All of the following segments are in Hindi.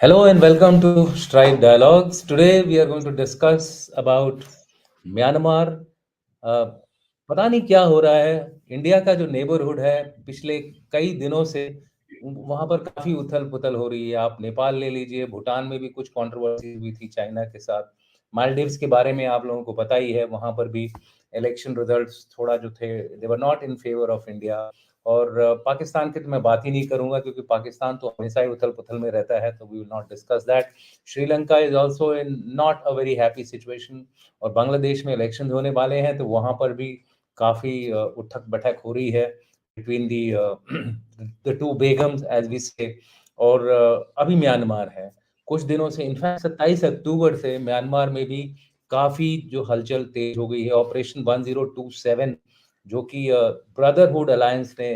Hello and welcome to Stripe Dialogues. Today we are going to discuss about Myanmar. पता नहीं क्या हो रहा है। इंडिया का जो नेबरहुड है पिछले कई दिनों से वहां पर काफी उथल पुथल हो रही है। आप नेपाल ले लीजिए, भूटान में भी कुछ कंट्रोवर्सी हुई थी चाइना के साथ। मालदीव्स के बारे में आप लोगों को पता ही है, वहां पर भी इलेक्शन रिजल्ट्स थोड़ा जो थे they were not in favour of India. और पाकिस्तान की तो मैं बात ही नहीं करूंगा क्योंकि पाकिस्तान तो हमेशा ही उथल पुथल में रहता है, तो we will not discuss that. Sri Lanka is also in not a very happy situation. और बांग्लादेश में इलेक्शन होने वाले हैं, तो वहां पर भी काफी उठक बैठक हो रही है between the the two begums as we say. और अभी म्यांमार है कुछ दिनों से, इनफैक्ट 27 अक्टूबर से म्यांमार में भी काफी जो हलचल तेज हो गई है। ऑपरेशन 1027 जो कि ब्रदरहुड अलायंस ने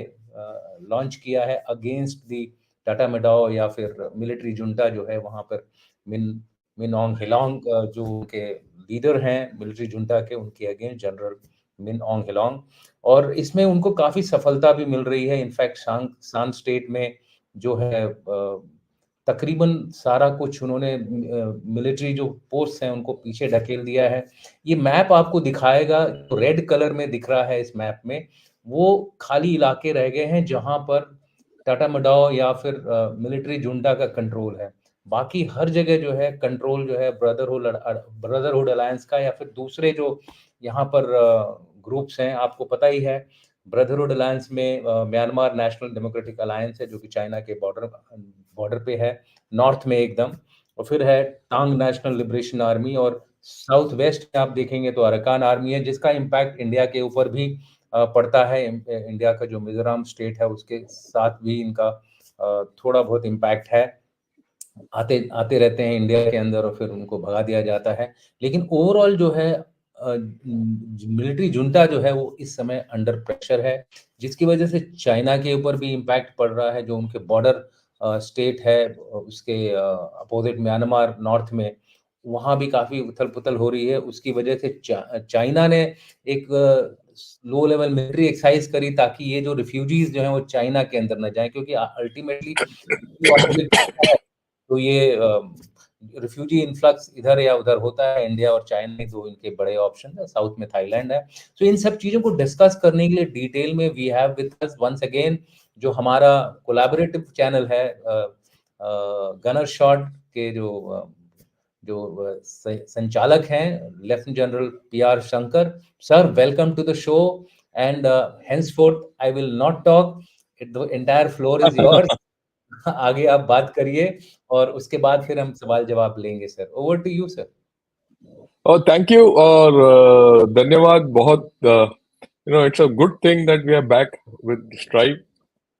लॉन्च किया है अगेंस्ट दी टाटा मेडाओ या फिर मिलिट्री जुंटा जो है वहां पर। मिन मिन ऑंग हिलोंग जो उनके लीडर हैं मिलिट्री जुंटा के, उनके अगेंस्ट जनरल मिन ऑंग हिलोंग। और इसमें उनको काफी सफलता भी मिल रही है। इनफैक्ट शान स्टेट में जो है तकरीबन सारा कुछ उन्होंने मिलिट्री जो पोस्ट हैं उनको पीछे ढकेल दिया है। ये मैप आपको दिखाएगा, रेड कलर में दिख रहा है इस मैप में, वो खाली इलाके रह गए हैं जहां पर टाटा मडाओ या फिर मिलिट्री जुंटा का कंट्रोल है। बाकी हर जगह जो है कंट्रोल जो है ब्रदरहुड अलायंस का या फिर दूसरे जो यहाँ पर ग्रुप्स हैं। आपको पता ही है ब्रदरहुड अलायंस में म्यांमार नेशनल डेमोक्रेटिक अलायंस है जो कि चाइना के बॉर्डर पे है, नॉर्थ में एकदम। और फिर है टांग नेशनल लिबरेशन आर्मी, और साउथ वेस्ट में आप देखेंगे तो अरकान आर्मी है, जिसका इम्पैक्ट इंडिया के ऊपर भी पड़ता है। इंडिया का जो मिजोरम स्टेट है उसके साथ भी इनका थोड़ा बहुत इम्पैक्ट है। आते आते रहते हैं इंडिया के अंदर और फिर उनको भगा दिया जाता है। लेकिन ओवरऑल जो है मिलिट्री जुंटा जो है वो इस समय अंडर प्रेशर है, जिसकी वजह से चाइना के ऊपर भी इम्पैक्ट पड़ रहा है। जो उनके बॉर्डर स्टेट है उसके अपोजिट म्यांमार नॉर्थ में, वहाँ भी काफी उथल पुथल हो रही है। उसकी वजह से चाइना ने एक लो लेवल मिलिट्री एक्सरसाइज करी ताकि ये जो रिफ्यूजीज जो हैं वो चाइना के अंदर न जाएं, क्योंकि अल्टीमेटली तो ये रिफ्यूजी इन्फ्लक्स इधर या उधर होता है। इंडिया और चाइना दो इनके बड़े ऑप्शन है, साउथ में थाईलैंड है। तो इन सब चीजों को डिस्कस करने के लिए डिटेल में we have with us once again जो हमारा कोलैबोरेटिव चैनल है गनर शॉट के जो संचालक हैं lieutenant general PR Shankar. Sir, welcome to the show and henceforth I will not talk, the entire floor is yours. आगे आप बात करिए और उसके बाद फिर हम सवाल जवाब लेंगे। Sir, over to you sir. और थैंक यू और धन्यवाद बहुत। It's a good thing that we are back with Stripe.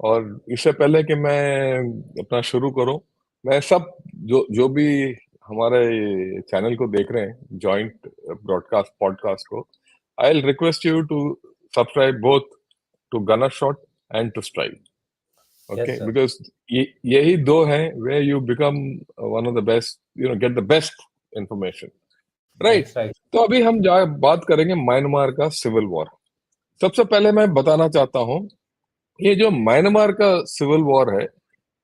और इससे पहले कि मैं अपना शुरू करूं, मैं सब जो भी हमारे चैनल को देख रहे हैं, जॉइंट ब्रॉडकास्ट पॉडकास्ट को, I will request you to subscribe both to gunner shot and to Stripe. Okay, because यही दो हैं where you become one of the best, get the best information, right? तो अभी हम बात करेंगे म्यांमार का सिविल वॉर। सबसे पहले मैं बताना चाहता हूँ, ये जो म्यांमार का सिविल वॉर है,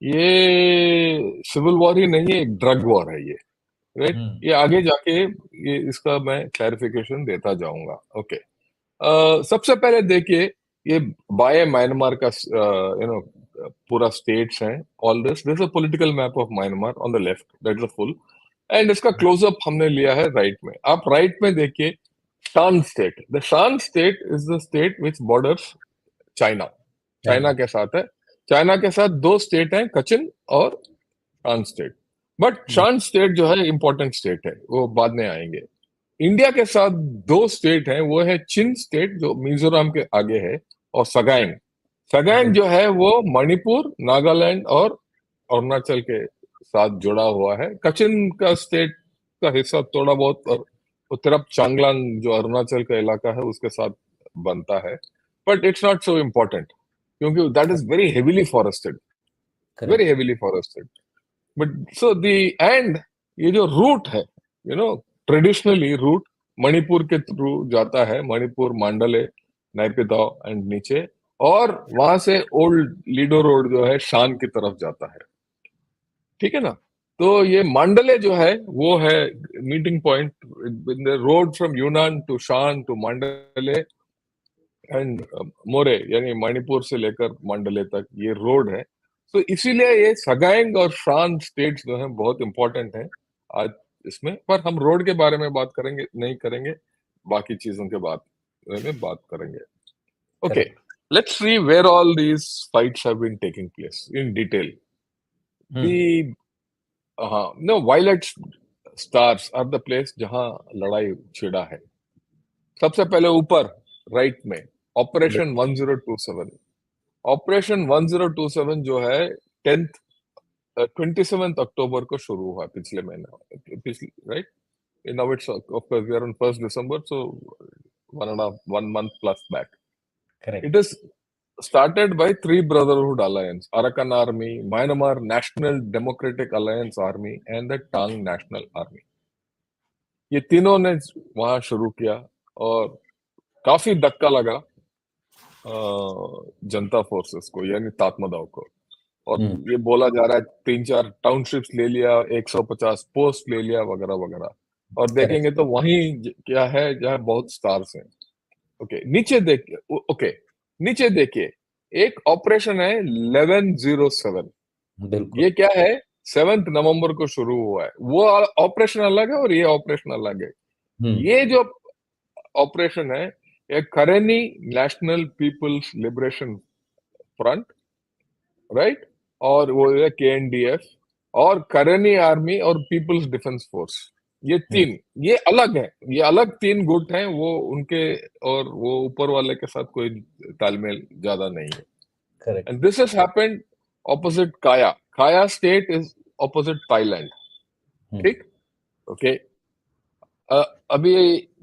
ये सिविल वॉर ही नहीं है, एक ड्रग वॉर है ये, राइट? ये आगे जाके ये इसका मैं क्लैरिफिकेशन देता जाऊंगा। ओके, सबसे पहले देखिए, ये बाय म्यांमार का पूरा स्टेट्स हैं। All this a political map of Myanmar on the left, that is a full, and इसका क्लोजअप हमने लिया है राइट में। आप राइट में देखिए शान स्टेट। द शान state is the state which borders China. China के साथ है। चाइना के साथ दो स्टेट हैं, कचिन और शान स्टेट। बट शान स्टेट जो है इंपॉर्टेंट स्टेट है, वो बाद में आएंगे। इंडिया के साथ दो स्टेट हैं, वो है चिन स्टेट जो मिजोरम के आगे है, और सगाइंग। सगाइंग जो है वो मणिपुर, नागालैंड और अरुणाचल के साथ जुड़ा हुआ है। कचिन का स्टेट का हिस्सा थोड़ा बहुत, और उत्तरप चांगलांग जो अरुणाचल का इलाका है उसके साथ बनता है। But it's not so important क्योंकि that is very heavily forested, very heavily forested. But so the end ये जो रूट है, ट्रेडिशनली रूट मणिपुर के थ्रू जाता है, मणिपुर, मांडले, नैपिताव एंड नीचे, और वहां से ओल्ड लीडो रोड जो है शान की तरफ जाता है। ठीक है ना? तो ये मांडले जो है वो है meeting point in the road from यूनान टू शान टू मांडले एंड मोरे, यानी मणिपुर से लेकर मांडले तक ये रोड है। तो इसीलिए ये सगाइंग और शान स्टेट्स जो है बहुत इंपॉर्टेंट है आज इसमें। पर हम रोड के बारे में बात करेंगे नहीं करेंगे, बाकी चीजों के बारे में बात करेंगे। Okay, correct. let's see where all these fights have been taking place in detail. Hmm. The no, violet stars are the place जहां लड़ाई छिड़ा है। सबसे पहले ऊपर राइट में ऑपरेशन 1027। ऑपरेशन 1027 जो है 10th 27 अक्टूबर को शुरू हुआ, पिछले महीने, पिछले right. Now it's of course we are on 1 December, so 1.5 1 month plus back. It correct. is started by three Brotherhood Alliance: Arakan Army, Myanmar National Democratic Alliance Army, and the Tang National Army. ये तीनों ने वहां शुरू किया और काफी धक्का लगा जनता फोर्सेस को, यानी तात्मदाव को। और हम्म। ये बोला जा रहा है 3-4 टाउनशिप्स ले लिया, 150 पोस्ट ले लिया, वगैरह वगैरह। और करेक्ट। देखेंगे तो वहीं क्या है, जहाँ बहुत स्टार्स हैं। ओके, नीचे देखिए। ओके, नीचे देखिए, एक ऑपरेशन है 1107। बिल्कुल। ये क्या है, 7 नवंबर को शुरू हुआ है। वो ऑपरेशन अलग है और ये ऑपरेशन अलग है। हम्म। ये जो ऑपरेशन है, एक Karenni National People's Liberation Front, right, और वो है KNDF और करेनी आर्मी और पीपल्स डिफेंस फोर्स। ये हम्म। तीन, ये अलग है, ये अलग तीन गुट हैं वो उनके, और वो ऊपर वाले के साथ कोई तालमेल ज्यादा नहीं है। Correct. And this has happened opposite काया। काया स्टेट इज ऑपोजिट थाईलैंड। हम्म। ठीक, ओके। अभी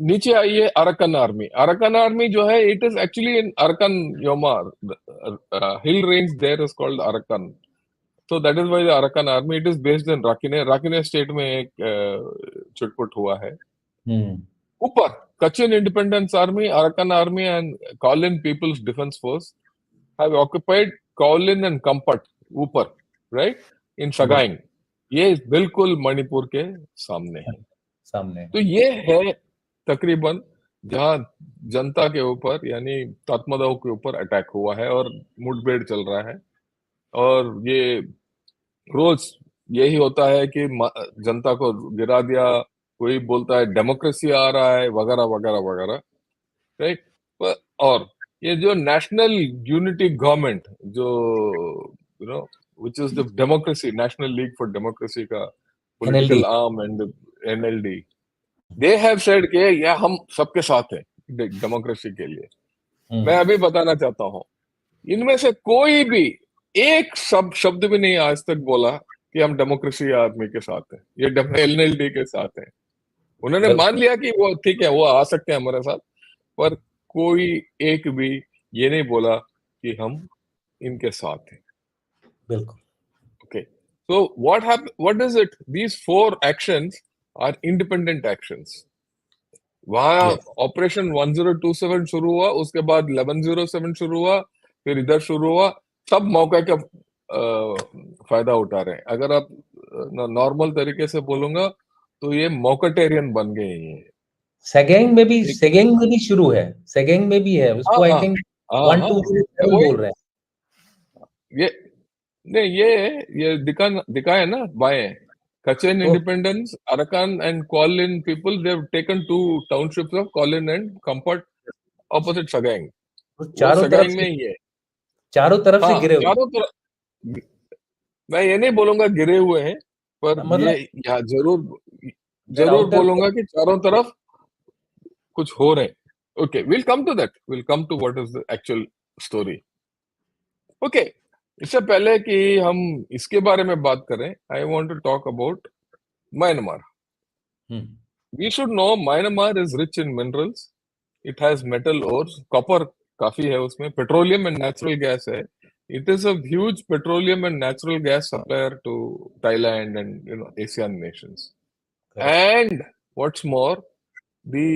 नीचे आइए, अरकन आर्मी। अरकन आर्मी जो है, it is actually in Arakan Yoma, hill range there is called Arakan. So that is why the Arakan army, it is based in Rakhine। Rakhine state में एक चुटपुट हुआ है। हम्म। ऊपर Kachin Independence Army, Arakan Army and Kowloon People's Defense Force have occupied Kowloon and Kampot ऊपर, right, in बिल्कुल। Sagaing। ये बिल्कुल मणिपुर के सामने है। सामने। तो ये है तकरीबन जहां जनता के ऊपर, यानी तात्मदाव के ऊपर अटैक हुआ है और मुठभेड़ चल रहा है। और ये रोज यही होता है कि जनता को गिरा दिया, कोई बोलता है डेमोक्रेसी आ रहा है, वगैरह वगैरह वगैरह, राइट। और ये जो नेशनल यूनिटी गवर्नमेंट, जो which is the democracy, national league for democracy का NLD. Political arm, and NLD, they have said कि ये हम सबके साथ हैं डेमोक्रेसी के लिए। मैं हम्म। अभी बताना चाहता हूँ, इनमें से कोई भी एक शब्द भी नहीं आज तक बोला कि हम डेमोक्रेसी आदमी के साथ हैं, ये NLD के साथ हैं। उन्होंने मान बिल्कुल। लिया कि वो ठीक है, वो आ सकते हैं हमारे साथ, पर कोई एक भी ये नहीं बोला कि हम इनके साथ हैं। बिल्कुल। Okay, so what is it, these 4 actions are independent actions. वहां यस। ऑपरेशन 1027 शुरू हुआ, उसके बाद 1107 शुरू हुआ, फिर इधर शुरू हुआ। सब मौके का फायदा उठा रहे हैं। अगर आप नॉर्मल तरीके से बोलूंगा तो ये मौकटेरियन बन गए हैं ये। एक, सेगेंग में भी शुरू है। सेगेंग में भी है, हाँ उसको आई हाँ थिंक हाँ वन हाँ, टू मैं सेवन वही, बोल रहे ये नहीं, ये दिखाए ना बाएं। Kachin हैं। Independence, Arakan and Kwalin people, they have taken 2 townships of Kwalin and Kampot opposite Sagaing। वो वो चारों तरफ सगाई में से, ही है। चारों तरफ से हाँ, गिरे हुए चारों तरफ। मैं ये नहीं बोलूंगा गिरे हुए हैं, पर हैं। ये मतलब यहाँ जरूर देर जरूर आउटर। बोलूंगा कि चारों तरफ कुछ हो रहे हैं। Okay, will come to that, will come to what is the actual story. Okay, इससे पहले कि हम इसके बारे में बात करें, I want to talk about Myanmar. Hmm. We should know Myanmar is rich in minerals. It has metal ores, copper काफी है उसमें, पेट्रोलियम एंड नेचुरल गैस है। It is a huge petroleum and natural gas supplier to Thailand and ASEAN nations. Correct. And what's more, the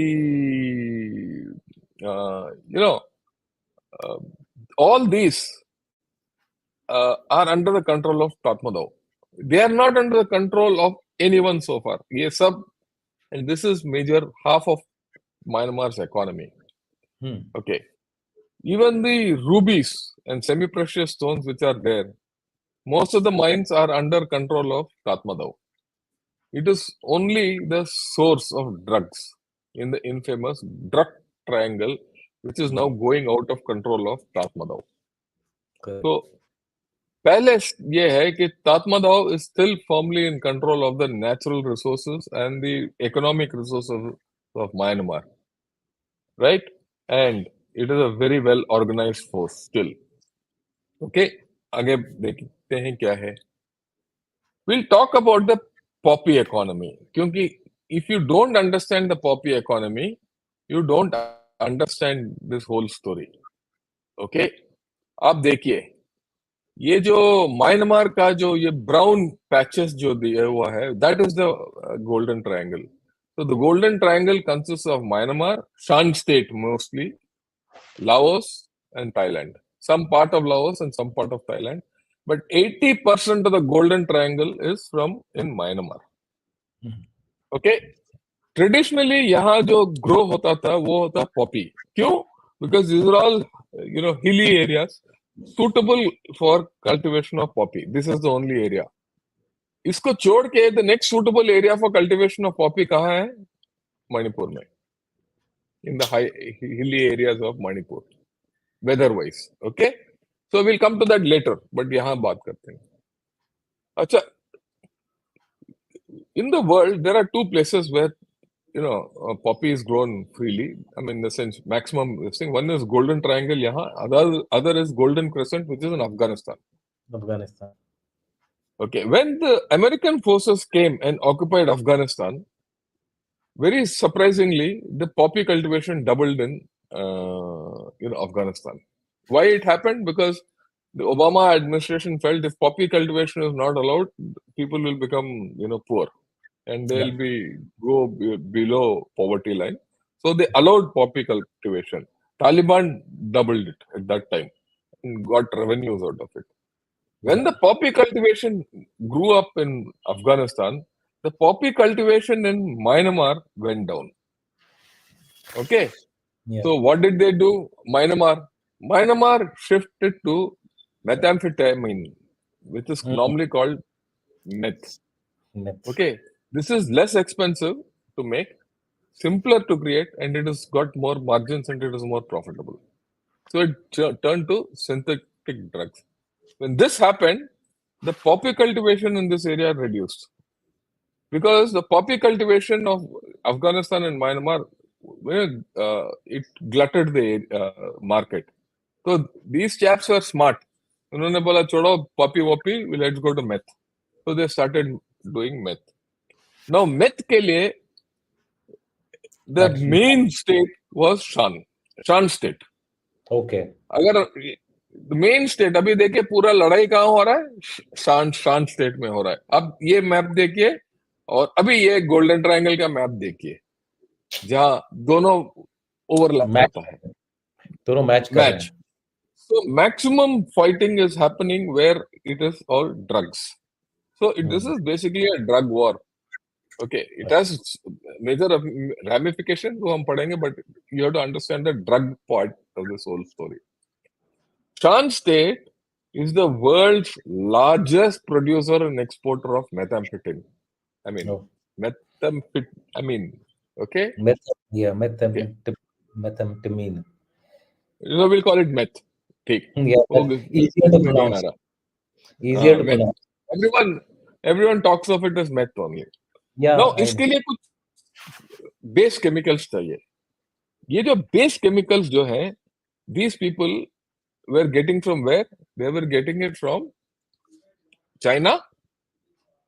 you know uh, all these are under the control of Tatmadaw. they are not under the control of anyone so far. ये सब, and this is major half of Myanmar's economy. Okay, even the rubies and semi-precious stones which are there, most of the mines are under control of Tatmadaw. It is only the source of drugs in the infamous drug triangle, which is now going out of control of Tatmadaw. Correct. So पहले ये है कि Tatmadaw is still firmly in control of the natural resources and the economic resources of Myanmar, right? And it is a very well organized force still. Okay, आगे देखते हैं क्या है. We'll talk about the poppy economy. क्योंकि if you don't understand the poppy economy, you don't understand this whole story. Okay, आप देखिए, ये जो म्यांमार का जो ये ब्राउन पैचेस जो दिया हुआ है, that is the golden triangle. So the golden triangle consists of Myanmar, Shan state mostly, Laos and Thailand. Some part of Laos and some part of Thailand. But 80% of the golden triangle is from in Myanmar. Okay? Traditionally, यहाँ जो grow होता था वो होता poppy. क्यों? Because these are all, hilly areas suitable for cultivation of poppy. This is the only area. इसको छोड़ के the next suitable area for cultivation of poppy कहाँ है? मणिपुर में. In the high hilly areas of Manipur, weather-wise. Okay? So we'll come to that later, but यहाँ बात करते हैं. अच्छा, in the world, there are two places where, poppy is grown freely. I mean, in the sense, maximum thing. One is Golden Triangle, yahan. Other is Golden Crescent, which is in Afghanistan. Afghanistan. Okay, when the American forces came and occupied Afghanistan, very surprisingly, the poppy cultivation doubled in, Afghanistan. Why it happened? Because the Obama administration felt if poppy cultivation is not allowed, people will become, poor, and they'll go below poverty line. So they allowed poppy cultivation. Taliban doubled it at that time and got revenues out of it. When the poppy cultivation grew up in Afghanistan, the poppy cultivation in Myanmar went down. Okay. Yeah. So what did they do? Myanmar shifted to methamphetamine, which is normally called meth. Okay. This is less expensive to make, simpler to create, and it has got more margins and it is more profitable. So it turned to synthetic drugs. When this happened, the poppy cultivation in this area reduced. Because the poppy cultivation of Afghanistan and Myanmar, it glutted the market. So these chaps were smart. उन्होंने बोला छोड़ो poppy woppy, let's go to meth. So they started doing meth. Now meth के लिए the main state was Shan state. Okay. अगर the main state अभी देखिए पूरा लड़ाई कहाँ हो रहा है? शान स्टेट में हो रहा है. अब ये मैप देखिए और अभी ये गोल्डन ट्रायंगल का मैप देखिए जहाँ दोनों ओवरलैप होता है. दोनों मैच कर रहे हैं. So maximum fighting is happening where it is all drugs. So this is basically a drug war. Okay, it has major ramifications जो हम पढ़ेंगे, but you have to understand the drug part of this whole story. Shan state is the world's largest producer and exporter of methamphetamine. I mean, okay? Methamphetamine. So we'll call it meth. ठीक. Easier to pronounce. Easier to pronounce. Everyone talks of it as meth only. Yeah. Now, इसके लिए कुछ base chemicals चाहिए. ये जो base chemicals जो हैं, these people were getting from where? They were getting it from China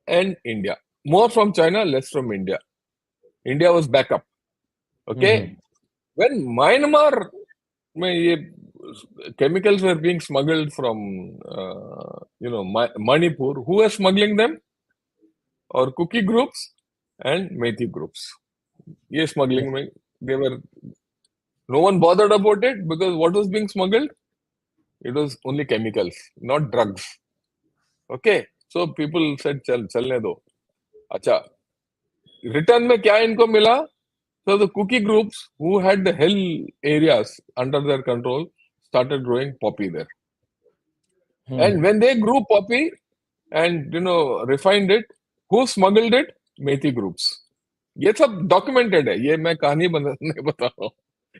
and India. More from China, less from India. India was backup. Okay? When Myanmar, chemicals were being smuggled from, Manipur, who was smuggling them? Or cookie groups and Methi groups. Yes, smuggling, no one bothered about it because what was being smuggled? It was only chemicals, not drugs. Okay. So people said चलने दो. अच्छा, रिटर्न में क्या इनको मिला? So the cookie groups who had the hill areas under their control started growing poppy there. And when they grew poppy and refined it, who smuggled it? Methi groups. ये सब डॉक्यूमेंटेड है, ये मैं कहानी नहीं बता रहा हूँ,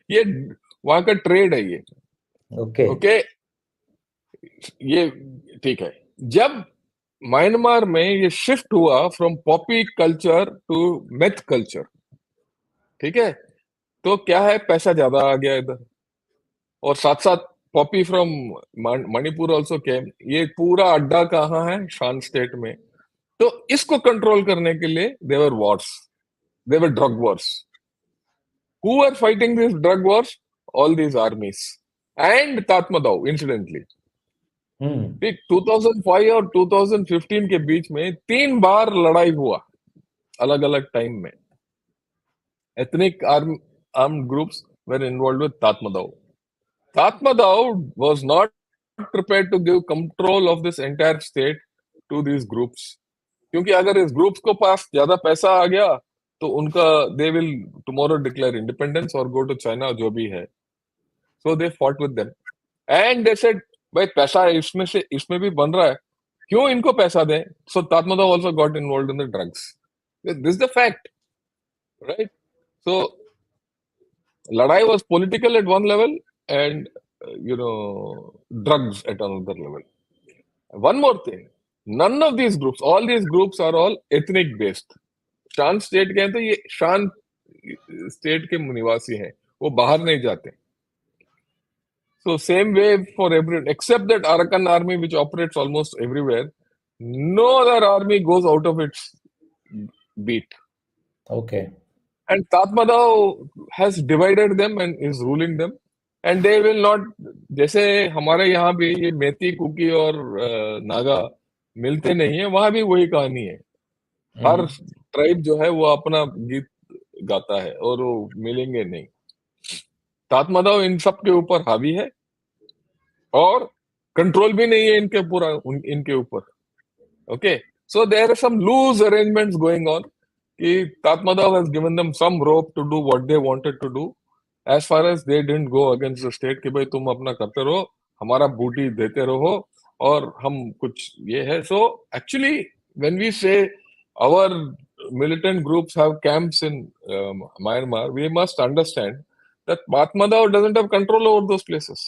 ये वहां का ट्रेड है ये. ओके. ओके, ये ठीक है. जब म्यांमार में ये शिफ्ट हुआ from poppy culture to meth culture, ठीक है, तो क्या है, पैसा ज्यादा आ गया इधर, और साथ साथ Poppy from Manipur also came. ये पूरा अड्डा कहाँ है? शान स्टेट में. तो इसको कंट्रोल करने के लिए their wars, their drug wars. Who are fighting this drug wars? All these armies and Tatmadaw. Incidentally 2005 और 2015 के बीच में 3 बार लड़ाई हुआ अलग अलग टाइम में. Ethnic armed groups were involved with Tatmadaw. Tatmadaw was not prepared to give control of this entire state to these groups. क्योंकि अगर इस ग्रुप्स को पास ज्यादा पैसा आ गया तो उनका they will tomorrow declare independence और गो टू चाइना, जो भी है. So they fought with them and they said, भाई पैसा इसमें से इसमें भी बन रहा है, क्यों इनको पैसा दें? So Tatmadaw also got involved in the drugs. This the fact, right? So Ladai was political at one level and drugs at another level. One more thing, none of these groups, all these groups are all ethnic based. शान स्टेट के हैं तो ये शान स्टेट के निवासी हैं, वो बाहर नहीं जाते. So same way for everyone except that Arakan army which operates almost everywhere. No other army goes out of its beat. Okay. And Tatmadaw has divided them and is ruling them. And they will not, जैसे हमारे यहाँ भी ये मेथी, कुकी और नागा मिलते नहीं है, वहां भी वही कहानी है. हर ट्राइब जो है वो अपना गीत गाता है और वो मिलेंगे नहीं. तातमदाव इन सब के ऊपर हावी है और कंट्रोल भी नहीं है इनके पूरा इनके ऊपर. Okay, so there are some loose arrangements going on. कि Tatmadaw has given them some rope to do what they wanted to do, as far as they didn't go against the state कि भाई तुम अपना करते रहो, हमारा बूटी देते रहो और हम कुछ ये है. So actually when we say our militant groups have camps in Myanmar, we must understand that Tatmadaw doesn't have control over those places,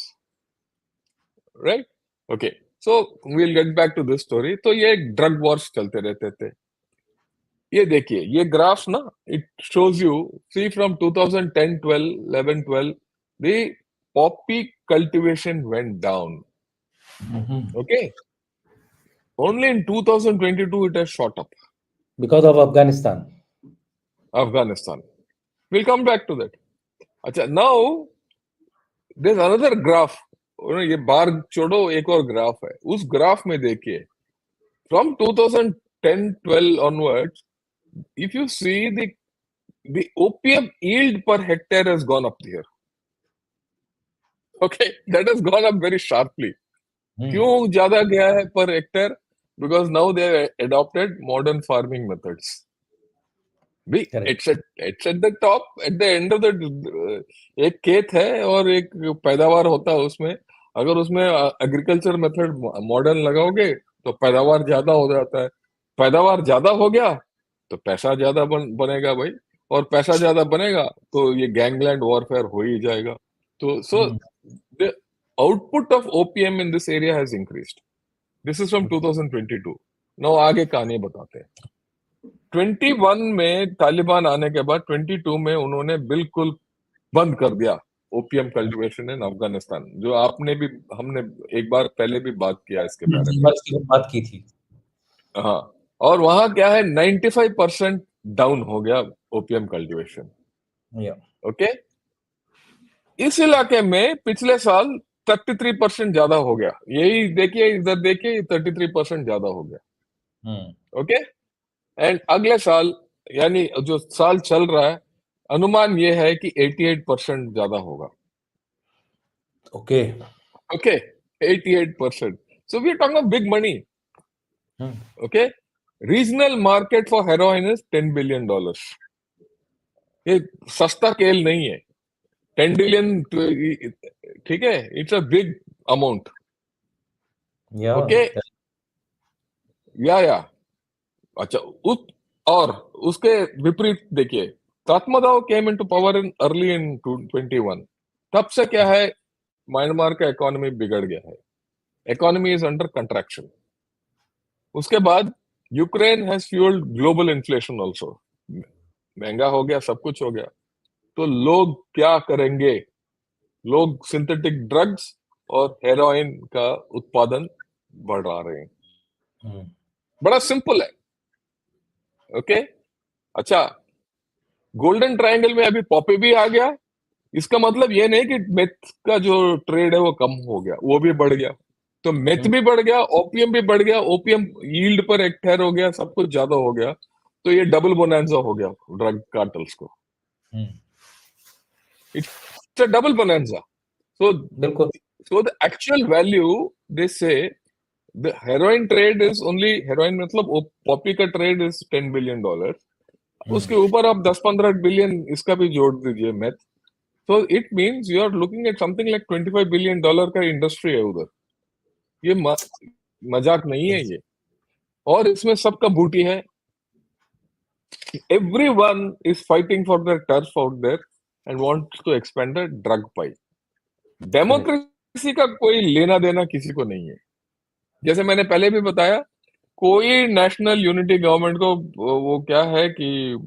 right? Okay, so we'll get back to this story. तो ये ड्रग वॉर्स चलते रहते थे. ये देखिए, ये ग्राफ ना, it shows you, see from 2010 12 11 12 the poppy cultivation went down. Okay, only in 2022 it has shot up because of Afghanistan. Will come back to that. अच्छा, now there is another graph. ये बार छोड़ो, एक और ग्राफ है. उस ग्राफ में देखिए, from 2010 12 onwards, if you see the opium yield per hectare has gone up here. Okay, that has gone up very sharply. क्यों ज्यादा गया है per hectare? Because now they have adopted modern farming methods. It's at the top, at the end of the एक खेत है और एक पैदावार होता है उसमें. अगर उसमें एग्रीकल्चर मेथड मॉडर्न लगाओगे तो पैदावार ज्यादा हो जाता है. पैदावार ज्यादा हो गया तो पैसा ज्यादा बनेगा भाई, और पैसा ज्यादा बनेगा तो ये गैंगलैंड वॉरफेयर हो ही जाएगा. तो so the output of OPM in this area has increased. This is from 2022. Now आगे कहानी बताते हैं. 21 में तालिबान आने के बाद 22 में उन्होंने बिल्कुल बंद कर दिया ओपीएम कल्टीवेशन इन अफगानिस्तान, जो हमने एक बार पहले भी बात किया इसके बारे में, बात की थी. हाँ. और वहां क्या है, 95% डाउन हो गया ओपीएम कल्टीवेशन. ओके, इस इलाके में पिछले साल 33% ज्यादा हो गया. यही देखिए, इधर देखिए, 33% ज्यादा हो गया. ओके, एंड अगले साल, यानी जो साल चल रहा है, अनुमान ये है कि 88% ज्यादा होगा. Okay, 88%. So we are talking of big money. Okay, regional market for heroin is $10 billion। ये सस्ता खेल नहीं है। 10 बिलियन, ठीक है, इट्स अ बिग अमाउंट। या ओके, या अच्छा, उस और उसके विपरीत देखिए, Tatmadaw came into power in early in 21। तब से क्या है, म्यांमार का इकोनॉमी बिगड़ गया है। Economy is under contraction. उसके बाद Ukraine has fuelled global inflation also. महंगा हो गया, सब कुछ हो गया। तो लोग क्या करेंगे? लोग सिंथेटिक ड्रग्स और हेरोइन का उत्पादन बढ़ा रहे हैं। बड़ा सिंपल है। ओके, अच्छा, गोल्डन ट्रायंगल में अभी पॉपी भी आ गया। इसका मतलब ये नहीं कि मेथ का जो ट्रेड है वो कम हो गया, वो भी बढ़ गया। तो मेथ भी बढ़ गया, ओपीएम भी बढ़ गया, ओपीएम यील्ड पर एक्टायर हो गया, सब कुछ ज्यादा हो गया। तो ये डबल बोनांजा हो गया ड्रग कार्टल्स को। It's a double bonanza. So बिल्कुल। so the actual value, they say the heroin trade is only, heroin मतलब पॉपी का ट्रेड इज $10 billion। उसके ऊपर आप 10-15 बिलियन इसका भी जोड़ दीजिए मैथ। तो it means you are looking at something like $25 billion का इंडस्ट्री है उधर। ये मजाक नहीं है ये। और इसमें सबका बूटी है। Everyone is fighting for their turf out there and wants to expand the drug pie. Correct. Democracy का कोई लेना देना किसी को नहीं है। जैसे मैंने पहले भी बताया, कोई नेशनल यूनिटी गवर्नमेंट को वो क्या है कि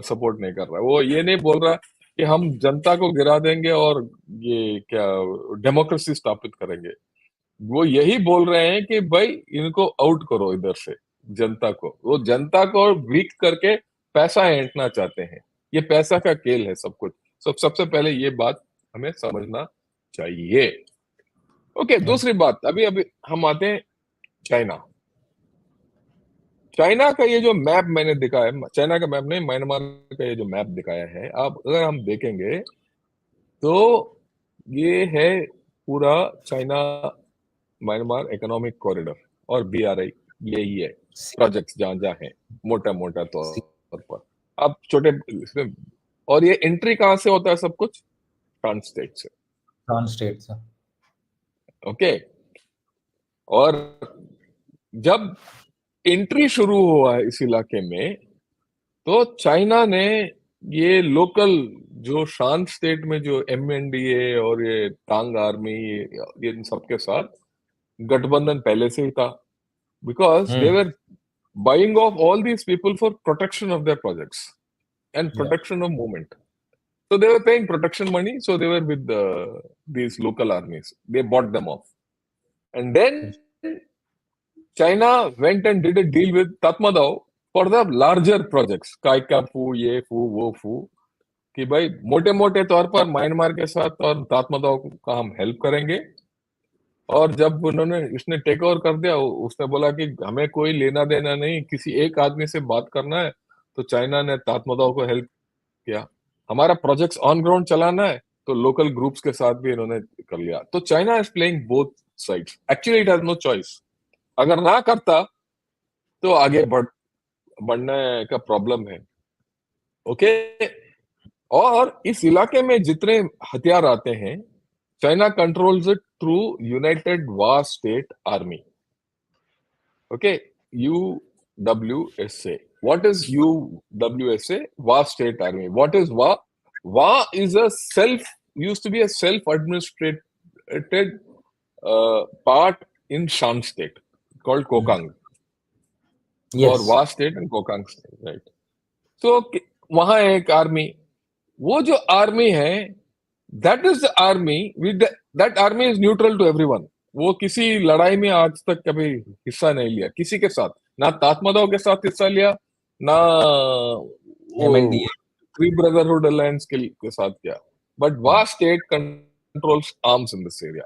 सपोर्ट नहीं कर रहा। वो ये नहीं बोल रहा कि हम जनता को गिरा देंगे और ये क्या डेमोक्रेसी स्थापित करेंगे। वो यही बोल रहे हैं कि भाई इनको आउट करो इधर से, जनता को। वो जनता को वीक करके पैसा ऐंठना चाहते हैं। ये पैसा का खेल है सब कुछ। सबसे पहले ये बात हमें समझना चाहिए। ओके, दूसरी बात, अभी अभी हम आते हैं चाइना। चाइना का ये जो मैप मैंने दिखाया है, चाइना का मैप नहीं, म्यांमार का ये जो मैप दिखाया है, आप अगर हम देखेंगे तो ये है पूरा चाइना म्यांमार इकोनॉमिक कॉरिडोर और बीआरआई, यही है प्रोजेक्ट्स जहां जहां है, मोटा मोटा तौर पर। अब छोटे इसमें, और ये एंट्री कहां से होता है सब कुछ? फ्रांस स्टेट से। फ्रांस स्टेट से। ओके, और जब एंट्री शुरू हुआ है इस इलाके में, तो चाइना ने ये लोकल जो शांत स्टेट में जो एमएनडीए और ये टांग आर्मी, ये इन सबके साथ गठबंधन पहले से ही था। Because they were buying off all these people for protection of their projects and या protection of movement. So they were paying protection money. So they were with these local armies. They bought them off. And then China went and did a deal with Tatmadaw for the larger projects. Kaika Fu, Ye Fu, Wo Fu. कि भाई मोटे मोटे तौर पर म्यांमार के साथ और तात्मादाव का हम हेल्प करेंगे। और जब उन्होंने इसने टेक ओवर कर दिया, उसने बोला कि हमें कोई लेना देना नहीं, किसी एक आदमी से बात करना है। तो चाइना ने तात्मादाव को हेल्प किया। हमारा प्रोजेक्ट्स ऑन ग्राउंड चलाना है, तो लोकल ग्रुप्स के साथ भी इन्होंने कर लिया। तो China is playing both sides. Actually it has no choice. अगर ना करता तो आगे बढ़ने का प्रॉब्लम है। ओके, और इस इलाके में जितने हथियार आते हैं, China controls it through United war state army. Okay, UWSA. What is UWSA? War State Army. What is WA? WA is used to be a self-administrated part in Shan State called Kokang, or yes. WA State and Kokang State, right? So वहां एक आर्मी, वो जो आर्मी है, that is the army with that army is neutral to everyone. वो किसी लड़ाई में आज तक कभी हिस्सा नहीं लिया किसी के साथ। ना तात्मादाव के साथ हिस्सा लिया, ना वो एमएनडीए। थ्री ब्रदरहुड अलायंस के साथ किया। But Wa State controls arms in this area,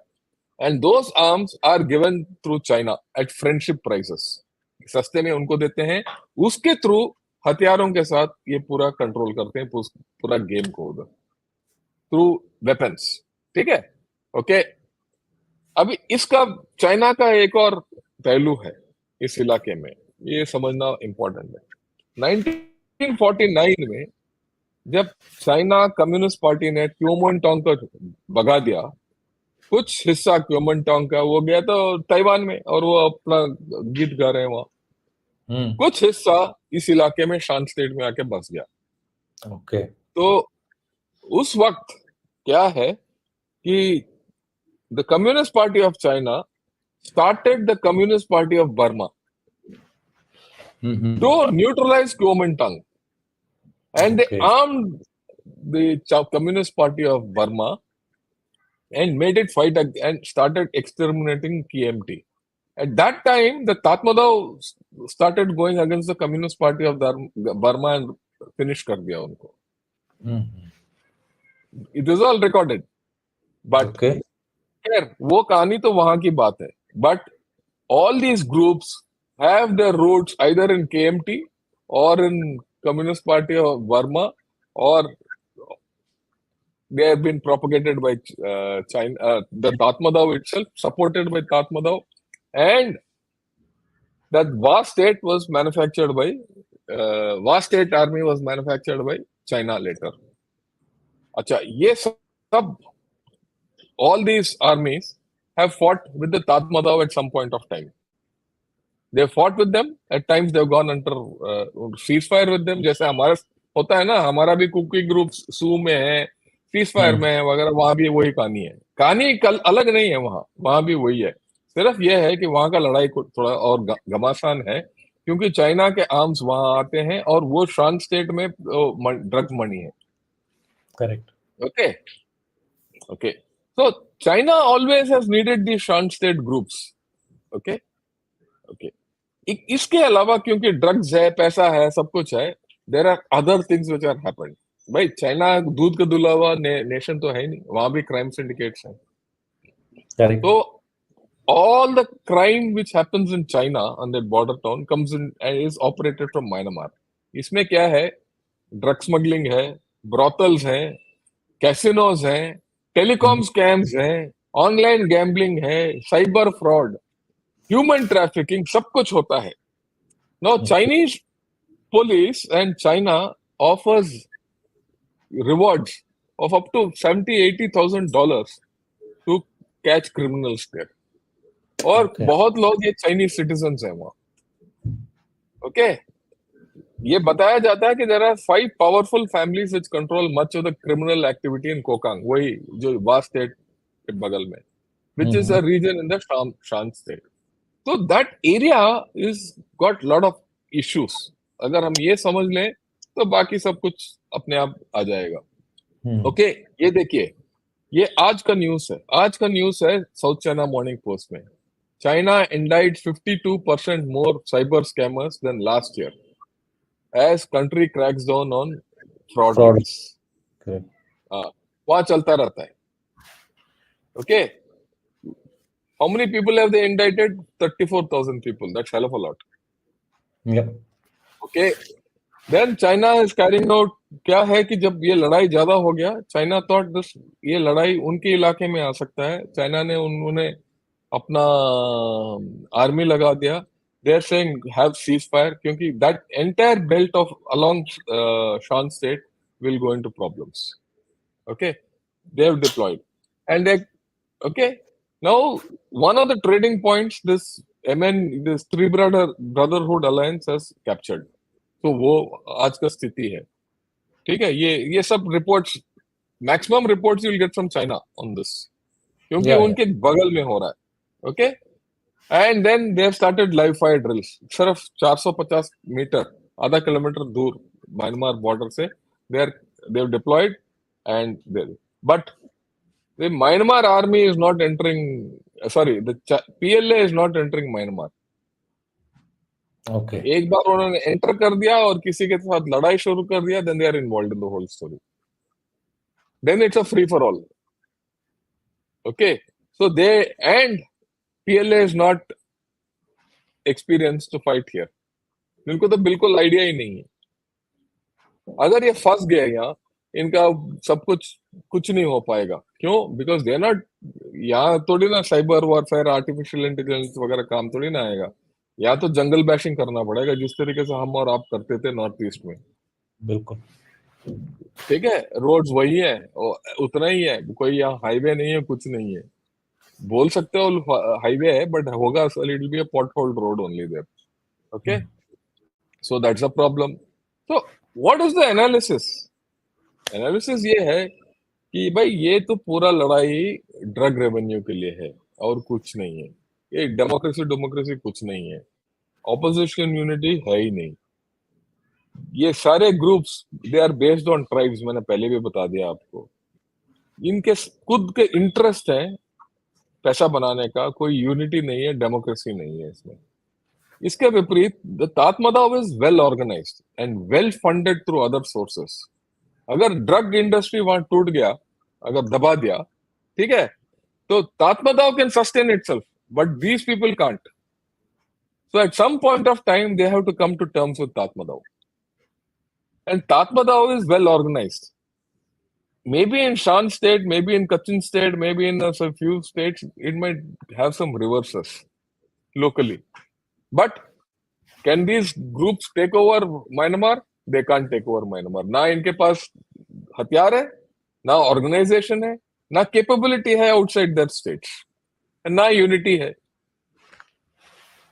and those arms are given through China at friendship prices. सस्ते में उनको देते हैं, उसके थ्रू हथियारों के साथ ये पूरा कंट्रोल करते हैं पूरा गेम को उधर, थ्रू वेपन्स। ठीक है, ओके। अभी इसका चाइना का एक और पहलू है। इस इलाके में, ये समझना इम्पोर्टेंट है। 1949 में जब चाइना कम्युनिस्ट पार्टी ने क्योमोनटांग को भगा दिया, कुछ हिस्सा क्योमोनटांग का वो गया तो ताइवान में, और वो अपना गीत गा रहे हैं वहां। हम्म। कुछ हिस्सा इस इलाके में शांत स्टेट में आके बस गया। ओके। तो उस वक्त क्या है कि the communist party of China started the Communist Party of Burma hmm. to neutralize Kuomintang, and they okay. armed the Communist Party of Burma and made it fight and started exterminating KMT. At that time, the Tatmadaw started going against the Communist Party of Burma and finish कर दिया उनको. हम्म। It is all recorded. But okay. खैर वो कहानी तो वहां की बात है. But all these groups have their roots either in KMT or in Communist Party of Burma, or they have been propagated by China, the Tatmadaw itself, supported by Tatmadaw, and that vast state was manufactured by vast state army was manufactured by China later. अच्छा, ये सब all these armies have fought with the Tatmadaw at some point of time. They fought with them. At times they've gone under ceasefire with them. जैसे हमारा होता है ना, हमारा भी कुकी ग्रुप सू में है, सीजफायर में है वगैरह, वहां भी वही कहानी है. कहानी कल अलग नहीं है, वहां भी वही है. सिर्फ यह है कि वहां का लड़ाई को थोड़ा और घमासान है, क्योंकि चाइना के आर्म्स वहां आते हैं और वो शांत स्टेट में ड्रग मनी है. Correct. Okay okay. So China always has needed the Shan state groups. Okay okay. इसके अलावा क्योंकि ड्रग्स है, पैसा है, सब कुछ है, there are other things which are happened. भाई चाइना दूध का धुला हुआ नेशन तो है ही नहीं, वहां भी क्राइम सिंडिकेट्स हैं. करेक्ट। तो all the crime which happens in China on that border town comes in and is operated from Myanmar. इसमें क्या है? ड्रग स्मगलिंग है, ब्रॉथल्स हैं, कैसिनोज हैं, टेलीकॉम स्कैम्स हैं, ऑनलाइन गैम्बलिंग है, साइबर फ्रॉड, ह्यूमन ट्रैफिकिंग, सब कुछ होता है. Now Chinese police and China offers rewards of up to $70,000-$80,000 to catch criminals there. और Okay. बहुत लोग ये चाइनीज सिटीजन्स हैं वहां. ओके. ये बताया जाता है कि there are 5 powerful families which control much of the criminal activity in Kokang, वही जो वास्ट स्टेट के बगल में, which is a region in the Shan State. तो that area is got lot of issues. अगर हम ये समझ लें तो बाकी सब कुछ अपने आप आ जाएगा. ओके. ये देखिए, ये आज का न्यूज है. आज का न्यूज है साउथ चाइना मॉर्निंग पोस्ट में. China indicts 52% more cyber scammers than last year as country cracks down on fraud rates. Correct. वहां चलता रहता है. Okay. How many people have they indicted? 34,000 people. That's hell of a lot. Yep. Okay. Then China is carrying out. क्या है कि जब ये लड़ाई ज्यादा हो गया, चाइना थॉट दिस, ये लड़ाई उनके इलाके में आ सकता है. चाइना ने उन्होंने अपना आर्मी लगा दिया. They are saying have cease fire, क्योंकि that entire belt of along Shan state will go into problems. Okay. They have deployed and they. Okay. Now one of the trading points this three brotherhood alliance has captured. तो वो आज का स्थिति है. ठीक है. ये सब reports, maximum reports you will get from China on this, क्योंकि उनके बगल में हो रहा है. Okay. And then they have started live fire drills. सिर्फ 450 मीटर, आधा किलोमीटर दूर म्यांमार बॉर्डर से they have deployed and but the Myanmar army is not entering, sorry, the PLA is not entering Myanmar. Okay. एक बार उन्होंने एंटर कर दिया और किसी के साथ लड़ाई शुरू कर दिया, then they are involved in the whole story. Then it's a free for all. Okay. So they and PLA is not experienced to fight here. इनको तो बिल्कुल आइडिया ही नहीं है. अगर ये फंस गए यहाँ, इनका सब कुछ नहीं हो पाएगा. क्यों? बिकॉज दे आर नॉट, यहाँ थोड़ी ना साइबर वॉरफेयर, आर्टिफिशियल इंटेलिजेंस वगैरह काम थोड़ी ना आएगा. या तो जंगल बैशिंग करना पड़ेगा जिस तरीके से हम और आप करते थे नॉर्थ ईस्ट में। बिल्कुल। ठीक है, रोड्स वही है, उतना ही है, कोई यहाँ हाईवे नहीं है, कुछ नहीं है। बोल सकते हो हाईवे है, बट होगा it will be a potholed road only there. Okay, so that's a problem. तो what is the analysis? Analysis ये है कि भाई ये तो पूरा लड़ाई ड्रग रेवेन्यू के लिए है और कुछ नहीं है। ये डेमोक्रेसी डेमोक्रेसी कुछ नहीं है, ऑपोजिशन यूनिटी है ही नहीं। ये सारे groups they are based on tribes, मैंने पहले भी बता दिया आपको। इनके खुद के इंटरेस्ट है पैसा बनाने का, कोई यूनिटी नहीं है, डेमोक्रेसी नहीं है इसमें। इसके विपरीत the Tatmadaw is well organised and well funded through other sources. अगर ड्रग इंडस्ट्री वहां टूट गया, अगर दबा दिया, ठीक है, तो Tatmadaw can sustain itself, but these people can't. So at some point of time, they have to come to terms with Tatmadaw. And Tatmadaw is well organized. Maybe in Shan state, maybe in Kachin state, maybe in some few states, it might have some reverses locally. But can these groups take over Myanmar? They can't take over Myanmar. ना इनके पास हथियार है, ना ऑर्गेनाइजेशन है, ना कैपेबिलिटी है आउटसाइड दैट स्टेट्स, ना यूनिटी है।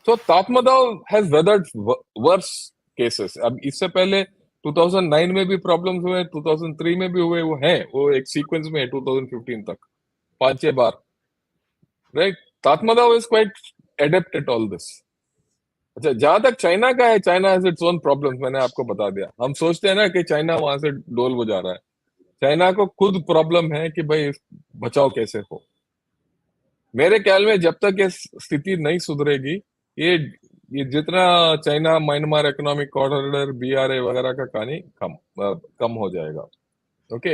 So Tatmadaw has weathered worse cases. अब इससे पहले 2009 में भी प्रॉब्लम्स हुए, 2003 में भी हुए, वो हैं, वो एक सीक्वेंस में है 2015 तक, 5-6 बार, right? Tatmadaw is quite adept at all this. अच्छा, जहां तक चाइना का है, China has its own problems, मैंने आपको बता दिया। हम सोचते हैं ना कि चाइना वहां से डोल बजा रहा है, चाइना को खुद प्रॉब्लम है कि भाई बचाव कैसे हो। मेरे ख्याल में जब तक ये स्थिति नहीं सुधरेगी, ये जितना China Myanmar economic corridor BRA वगैरह का कहानी कम हो जाएगा। Okay,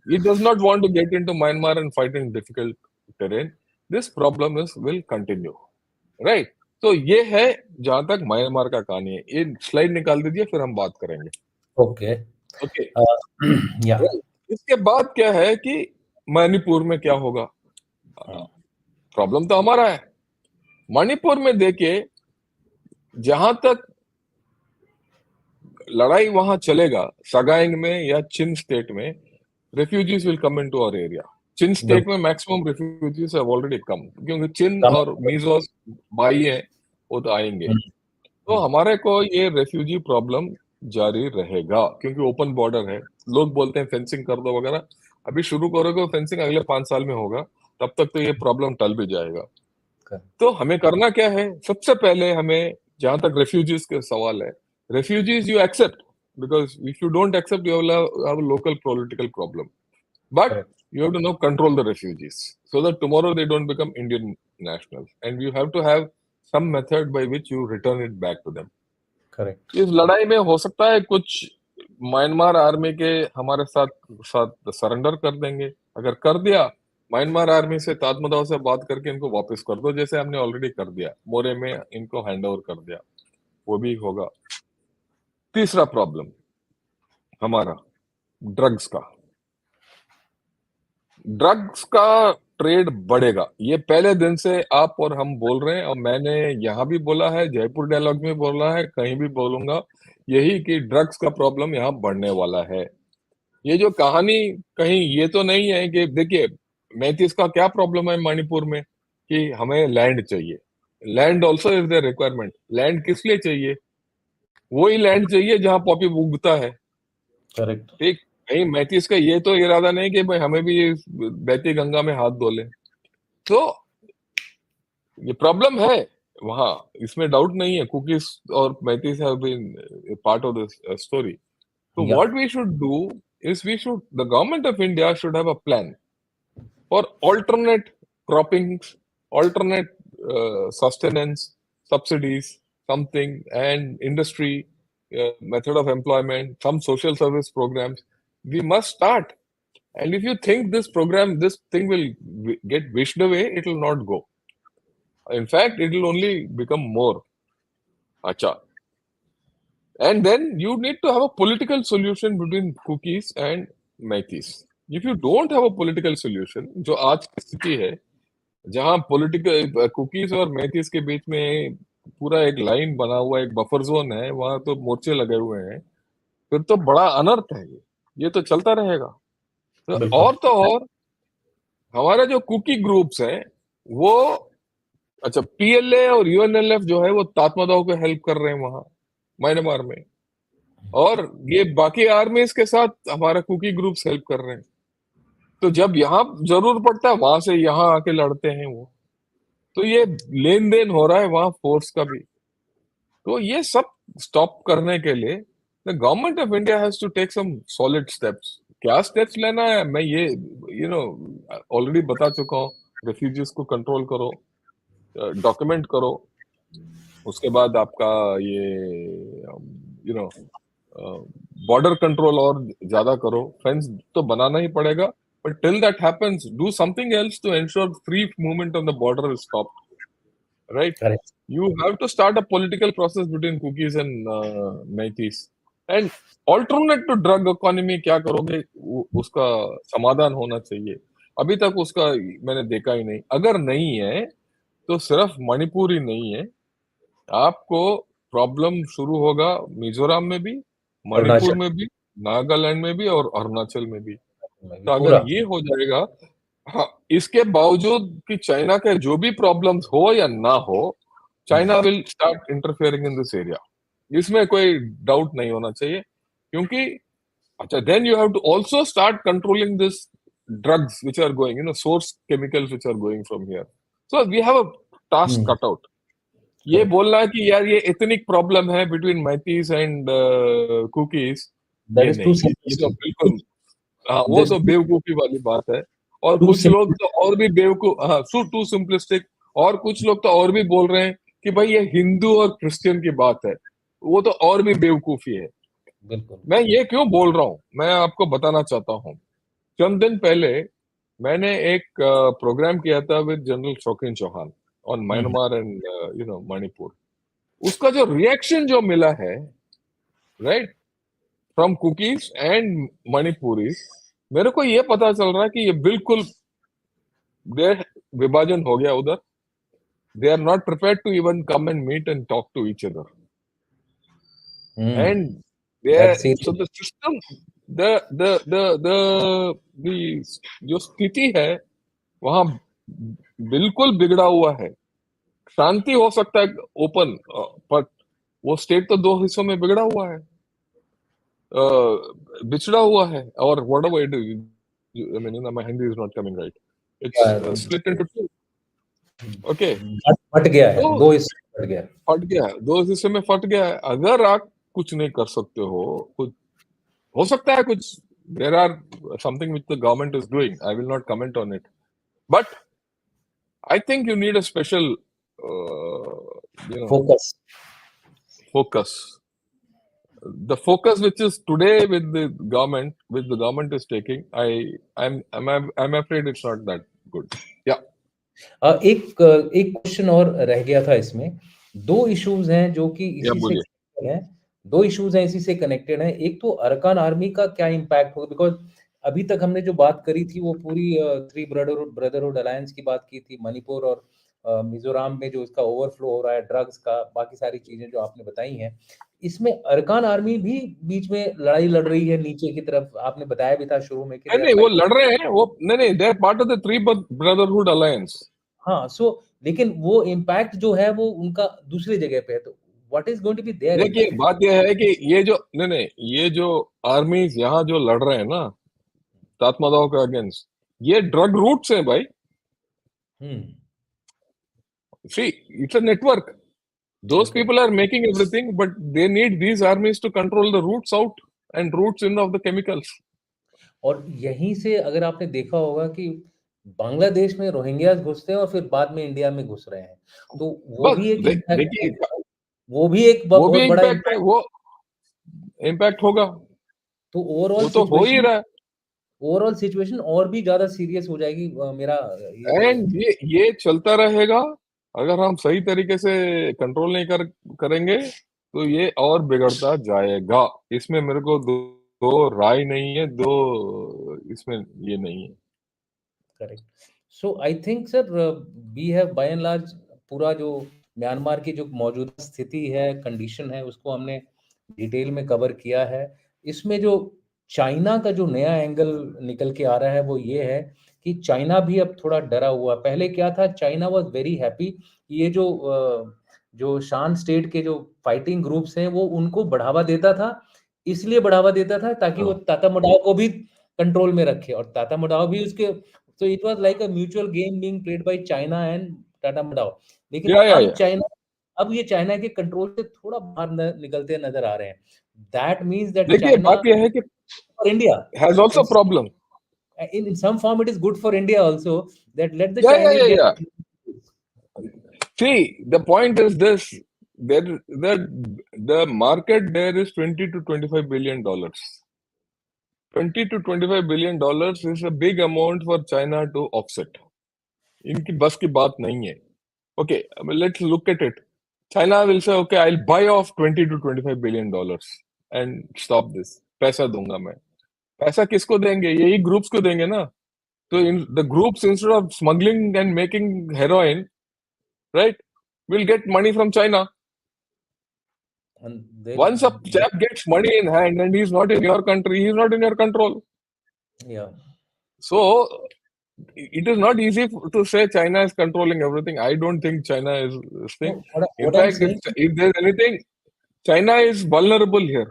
it does not want to get into Myanmar and fight in difficult terrain. This problem is will continue, right? तो ये है जहां तक म्यांमार का कहानी है। ये स्लाइड निकाल दीजिए, फिर हम बात करेंगे। ओके। ओके, या इसके बाद क्या है कि मणिपुर में क्या होगा? प्रॉब्लम तो हमारा है। मणिपुर में देखिए, जहां तक लड़ाई वहां चलेगा, सगाइंग में या चिन स्टेट में, refugees will come into our area. Chin State में maximum refugees have already come, क्योंकि चिन और मिजोस भाई है, वो तो आएंगे। तो हमारे को ये रेफ्यूजी प्रॉब्लम जारी रहेगा, क्योंकि ओपन बॉर्डर है। लोग बोलते हैं फेंसिंग कर दो वगैरह, अभी शुरू करोगे फेंसिंग अगले 5 साल में होगा, तब तक तो ये प्रॉब्लम टल भी जाएगा। तो हमें करना क्या है? सबसे पहले हमें, जहां तक रेफ्यूजीज के सवाल है, refugees you accept, because if you don't accept, you will have a local political problem, but you have to now control the refugees so that tomorrow they don't become Indian nationals, and you have to have some method by which you return it back to them. Correct. इस लड़ाई में हो सकता है कुछ म्यांमार आर्मी के हमारे साथ सरेंडर कर देंगे। अगर कर दिया, म्यांमार आर्मी से तातमदाव से बात करके इनको वापस कर दो, जैसे हमने ऑलरेडी कर दिया, मोरे में इनको हैंड ओवर कर दिया, वो भी होगा। तीसरा प्रॉब्लम हमारा ड्रग्स का। ड्रग्स का ट्रेड बढ़ेगा, ये पहले दिन से आप और हम बोल रहे हैं, और मैंने यहाँ भी बोला है, जयपुर डायलॉग में बोला है, कहीं भी बोलूंगा यही कि ड्रग्स का प्रॉब्लम यहाँ बढ़ने वाला है। ये जो कहानी कहीं ये तो नहीं है कि देखिए, मैथिस का क्या प्रॉब्लम है मणिपुर में कि हमें लैंड चाहिए। Land also is the requirement. Land किस लिए चाहिए? वही लैंड चाहिए जहां पॉपी उगता है। करेक्ट। ठीक, कहीं मैथिस का ये तो इरादा नहीं कि भाई हमें भी बहती गंगा में हाथ धो ले। तो ये प्रॉब्लम है वहां, इसमें डाउट नहीं है। कुकीज और Meiteis have been part of the story. तो या what we should do is the government of India should have a plan for alternate croppings, alternate sustenance, subsidies, something, and industry, method of employment, some social service programs. We must start. And if you think this thing will get wished away, it will not go. In fact, it will only become more. Acha. And then you need to have a political solution between cookies and Maithis. If you don't have a political solution, जो आज की स्थिति है, जहां पॉलिटिकल कुकीज और मैथिस के बीच में पूरा एक लाइन बना हुआ एक बफर जोन है, वहां तो मोर्चे लगे हुए हैं, फिर तो बड़ा अनर्थ है ये तो चलता रहेगा। बिल्कुल। तो और हमारे जो कुकी ग्रुप्स हैं वो, अच्छा, पीएलए और यूएनएलएफ जो है वो तात्मादाव को हेल्प कर रहे हैं वहां म्यांमार में, और ये बाकी आर्मीज के साथ हमारा कुकी ग्रुप्स हेल्प कर रहे हैं। तो जब यहाँ जरूर पड़ता है वहां से यहाँ आके लड़ते हैं वो। तो ये लेन देन हो रहा है वहां फोर्स का भी। तो ये सब स्टॉप करने के लिए the government of India has to take some solid steps. क्या स्टेप्स लेना है मैं ये ऑलरेडी बता चुका हूँ। रेफ्यूजीज को कंट्रोल करो, डॉक्यूमेंट करो, उसके बाद आपका ये बॉर्डर कंट्रोल और ज्यादा करो। फेंस तो बनाना ही पड़ेगा, but till that happens do something else to ensure free movement on the border is stopped, right? Correct. You have to start a political process between cookies and Meiteis. And alternate to drug economy क्या करोगे, उसका समाधान होना चाहिए। अभी तक उसका मैंने देखा ही नहीं। अगर नहीं है तो सिर्फ मणिपुर ही नहीं है, आपको प्रॉब्लम शुरू होगा मिजोरम में भी, मणिपुर अरुणाचल में भी, नागालैंड में भी और अरुणाचल में भी। में भी तो अगर पूरा। ये हो जाएगा, हाँ, इसके बावजूद कि चाइना के जो भी प्रॉब्लम्स हो या ना हो, China will start interfering in this area, इसमें कोई डाउट नहीं होना चाहिए। क्योंकि अच्छा, then you have to also start controlling this drugs which are going, source chemicals which are going from here. So we have a task cut out. ये करेक्ट। बोलना है कि यार ये एथनिक प्रॉब्लम है between Meiteis and Kukis, that ये इज टू नहीं, ये तो सिंपलिस्टिक। बिल्कुल, हाँ, वो दिस तो बेवकूफी वाली बात है। और टू कुछ लोग सिंपल। तो और भी बेवकूफ, हाँ, टू सिंपलिस्टिक। और कुछ लोग तो और भी बोल रहे हैं कि भाई ये हिंदू और क्रिश्चियन की बात है, वो तो और भी बेवकूफी है। बिल्कुल। मैं ये क्यों बोल रहा हूँ, मैं आपको बताना चाहता हूँ। चंद दिन पहले मैंने एक प्रोग्राम किया था with General Shaukin Chauhan on Myanmar and Manipur. उसका जो रिएक्शन जो मिला है, right, from Kukis and Manipuris, मेरे को ये पता चल रहा है कि ये बिल्कुल देश विभाजन हो गया उधर। They are not prepared to even come and meet and talk to each other. And they, that so serious. The system, the the जो स्थिति है वहां बिल्कुल बिगड़ा हुआ है। शांति हो सकता है ओपन, पर वो स्टेट तो दो हिस्सों में बिगड़ा हुआ है, बिछड़ा हुआ है। और whatever it is, I mean, my Hindi is not coming right. It's split into two. Okay, फट गया है, तो दो हिस्से फट गया है। फट गया है, दो हिस्से में फट गया है। अगर आप कुछ नहीं कर सकते हो, कुछ हो सकता है कुछ, there are something which the government is doing, I will not comment on it, but I think you need a special you know focus. focus. The focus which is today with the government, which the government is taking, I'm afraid it's not that good. Yeah, एक क्वेश्चन और रह गया था इसमें। दो इश्यूज हैं जो कि yeah, इसी से बोलिए। connected हैं। दो इश्यूज हैं इसी से कनेक्टेड हैं। एक तो अरकान आर्मी का क्या इम्पैक्ट होगा, बिकॉज अभी तक हमने जो बात करी थी वो पूरी थ्री ब्रदरहुड अलायंस की बात की थी। मणिपुर और मिजोरम में जो इसका ओवरफ्लो हो रहा है ड्रग्स का, बाकी सारी चीजें जो आपने बताई हैं, इसमें अरकान आर्मी भी बीच में लड़ाई लड़ रही है नीचे की तरफ। आपने बताया भी था शुरू में कि नहीं दे आर नहीं, वो फाइट। लड़ रहे हैं, वो नहीं नहीं, they are part of the Three brotherhood Alliance. हाँ, सो लेकिन वो इम्पैक्ट जो है वो उनका दूसरी जगह पे है। तो what is going to be there देखिए, इम्पैक्ट? बात यह है कि ये जो, नहीं नहीं, ये जो आर्मीज यहाँ जो लड़ रहे हैं ना तात्मादाव के अगेंस्ट, ये ड्रग रूट्स हैं भाई। Hmm. See, it's a network. Those okay. people are making everything, but they need these armies to control the routes out and routes in of the chemicals. और यहीं से अगर आपने देखा होगा कि बांग्लादेश में रोहिंग्यास घुसते हैं और फिर बाद में इंडिया में घुस रहे हैं, तो वो बस भी एक इम्पैक्ट है। देखिए, वो भी एक वो भी बहुत बड़ा इम्पैक्ट है, इम्पैक्ट। वो इम्पैक्ट होगा, तो ओवरऑल वो तो हो ही सिचुएशन, रहा है। और भी ज्यादा सीरियस हो जाएगी। मेरा ये जो एंड ये चलता रहेगा। अगर हम सही तरीके से कंट्रोल नहीं करेंगे तो ये और बिगड़ता जाएगा। इसमें मेरे को दो राय नहीं है, दो इसमें ये नहीं है। Correct. So I think sir we have by and large पूरा जो म्यांमार की जो मौजूदा स्थिति है, कंडीशन है, उसको हमने डिटेल में कवर किया है। इसमें जो चाइना का जो नया एंगल निकल के आ रहा है वो ये है कि चाइना भी अब थोड़ा डरा हुआ। पहले क्या था, चाइना वाज वेरी हैप्पी, ये जो शान स्टेट के जो फाइटिंग ग्रुप्स हैं वो उनको बढ़ावा देता था, इसलिए बढ़ावा देता था ताकि वो हाँ ताता मडाव को भी कंट्रोल में रखे, और ताता मडाव भी उसके, तो it was like a mutual game being played by China and Tatmadaw. लेकिन अब या चाइना, अब ये चाइना के कंट्रोल से थोड़ा बाहर निकलते नजर आ रहे हैं। दैट मीन्स दैट देखिए चाइना बात यह है कि for India, has in also problem in some form it is good for India also, that let the Chinese या get. या See, the point is this: the market there is 20 to 25 billion dollars. 20 to 25 billion dollars is a big amount for China to offset. इनकी बस की बात नहीं है. Okay, let's look at it. China will say, okay, I'll buy off 20 to 25 billion dollars and stop this. पैसा दूंगा मैं. पैसा किसको देंगे? यही ग्रुप्स को देंगे ना. So in the groups, instead of smuggling and making heroin, right, will get money from China. And they, Once a chap gets money in hand and he's not in your country, he's not in your control. yeah. So it is not easy to say China is controlling everything. I don't think China is this thing. No, In what I'm fact, saying, if there's anything, China is vulnerable here.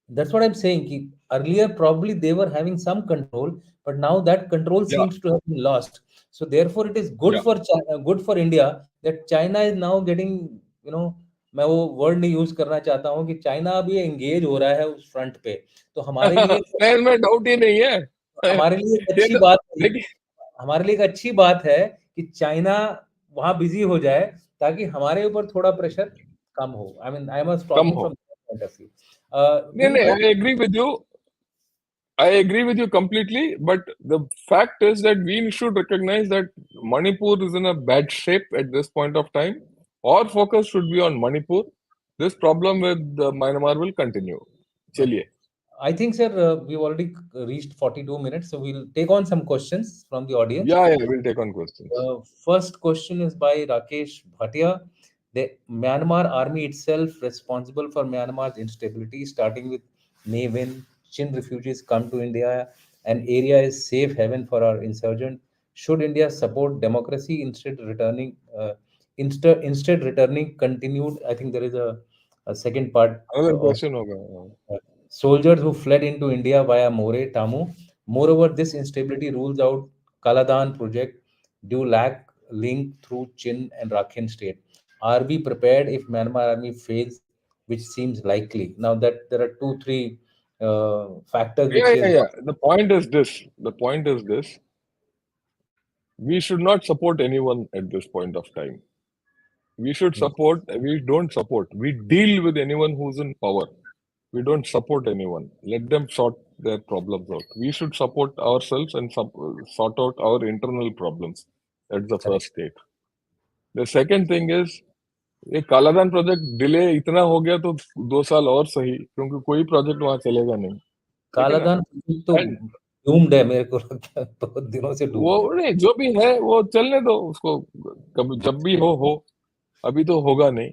that's what I'm saying. Ki earlier, probably they were having some control, but now that control Yeah, seems to have been lost. So therefore, it is good yeah. for China, good for India that China is now getting, you know, मैं वो वर्ड नहीं यूज करना चाहता हूँ कि चाइना अभी एंगेज हो रहा है उस फ्रंट पे, तो हमारे लिए, नहीं, इसमें डाउट ही नहीं है. हमारे लिए एक ये अच्छी तो बात है, देखिए, हमारे लिए एक अच्छी बात है कि चाइना वहां बिजी हो जाए, ताकि हमारे ऊपर थोड़ा प्रेशर कम हो। I mean I am come talking हो. From point of view. नहीं वी नहीं, can, I agree with you. I agree with you completely, but the fact is that we should recognize that Manipur is in a bad shape at this point of time. Our focus should be on Manipur. This problem with Myanmar will continue. चलिए. I think, sir, we've already reached 42 minutes, so we'll take on some questions from the audience. Yeah, yeah, we'll take on questions. First question is by Rakesh Bhatia. The Myanmar army itself responsible for Myanmar's instability, starting with May when Chin refugees come to India. An area is safe haven for our insurgent. Should India support democracy instead returning continued? I think there is a second part Another of question होगा. soldiers who fled into India via More Tamu. Moreover, this instability rules out Kaladan project due lack link through Chin and Rakhine state. Are we prepared if Myanmar army fails, which seems likely? Now that there are two, three factors Yeah, which yeah, is yeah. The point is this. The point is this. We should not support anyone at this point of time. We should support, we don't support. We deal with anyone who's in power. We don't support anyone. Let them sort their problems out. We should support ourselves and sort out our internal problems. That's the correct. first state. The second thing is, ये कालाधान प्रोजेक्ट डिले इतना हो गया तो 2 साल और सही, क्योंकि कोई प्रोजेक्ट वहां चलेगा नहीं. ठीक है ना. कालाधन तो एंड डूम्ड है, मेरे को लगता है बहुत दिनों से वो डूम्ड है। नहीं, जो भी है वो चलने दो उसको. कभी जब भी हो. अभी तो होगा नहीं.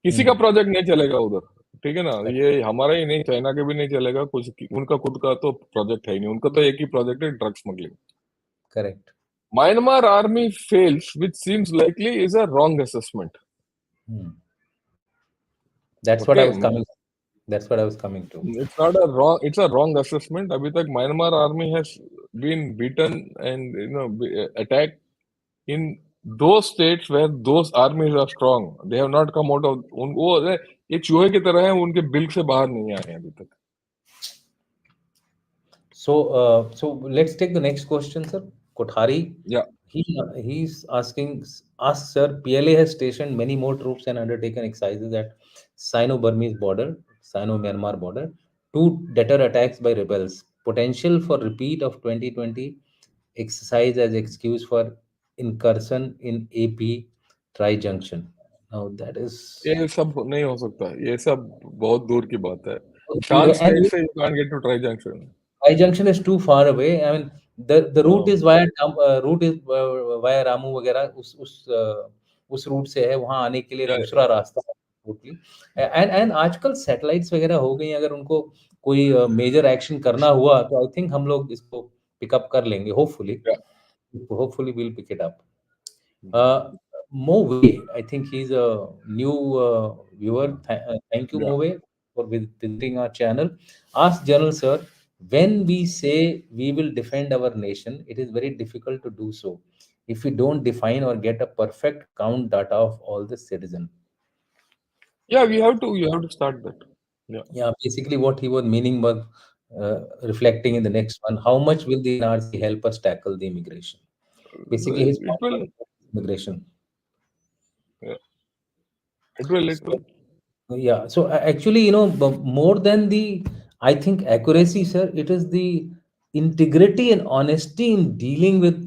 किसी का हम्म, प्रोजेक्ट नहीं चलेगा उधर. ठीक है ना. ये हमारा ही नहीं, चाइना के भी नहीं चलेगा. कुछ उनका खुद का तो प्रोजेक्ट है ही नहीं. उनका तो एक ही प्रोजेक्ट है, drug smuggling. Correct. Myanmar army fails, which seems likely, is a wrong assessment. That's what I Okay, was coming. That's what I was coming to. it's not a wrong. It's a wrong assessment. अभी तक Myanmar army has been beaten and attacked in those states where those armies are strong. They have not come out of वो एक चूहे की तरह है, उनके बिल्क से बाहर नहीं आए हैं अभी तक. So let's take the next question, sir. Kothari, Yeah. he's asks, sir, PLA has stationed many more troops and undertaken exercises at Sino-Burmese border, Sino-Myanmar border, to deter attacks by rebels. Potential for repeat of 2020 exercise as excuse for incursion in AP Tri Junction. Now that is ये सब नहीं हो सकता. ये सब बहुत दूर की बात है. दूर शान है, स्टेट and से you can't get to Tri Junction. I junction is too far away. I mean, the route हाँ. is via route is via Ramu वगैरह, उस उस रूट से है, वहाँ आने के लिए Yeah, दूसरा रास्ता है टोटली। एंड आजकल सैटेलाइट्स वगैरह हो गई, अगर उनको कोई मेजर एक्शन करना हुआ तो आई थिंक हम लोग इसको पिकअप कर लेंगे, hopefully. yeah. Hopefully we'll pick it up. Uh, Mo Wei, I think he's a new viewer. Thank you, Yeah. Mo Wei, for visiting our channel. Ask General Sir, when we say we will defend our nation, it is very difficult to do so if we don't define or get a perfect count data of all the citizens. Yeah, you have to start that. Yeah. Yeah, basically what he was meaning was reflecting in the next one. How much will the NRC help us tackle the immigration? Basically, his It point will, was immigration. yeah, it will. Yeah, so actually, more than the, I think, accuracy, sir, it is the integrity and honesty in dealing with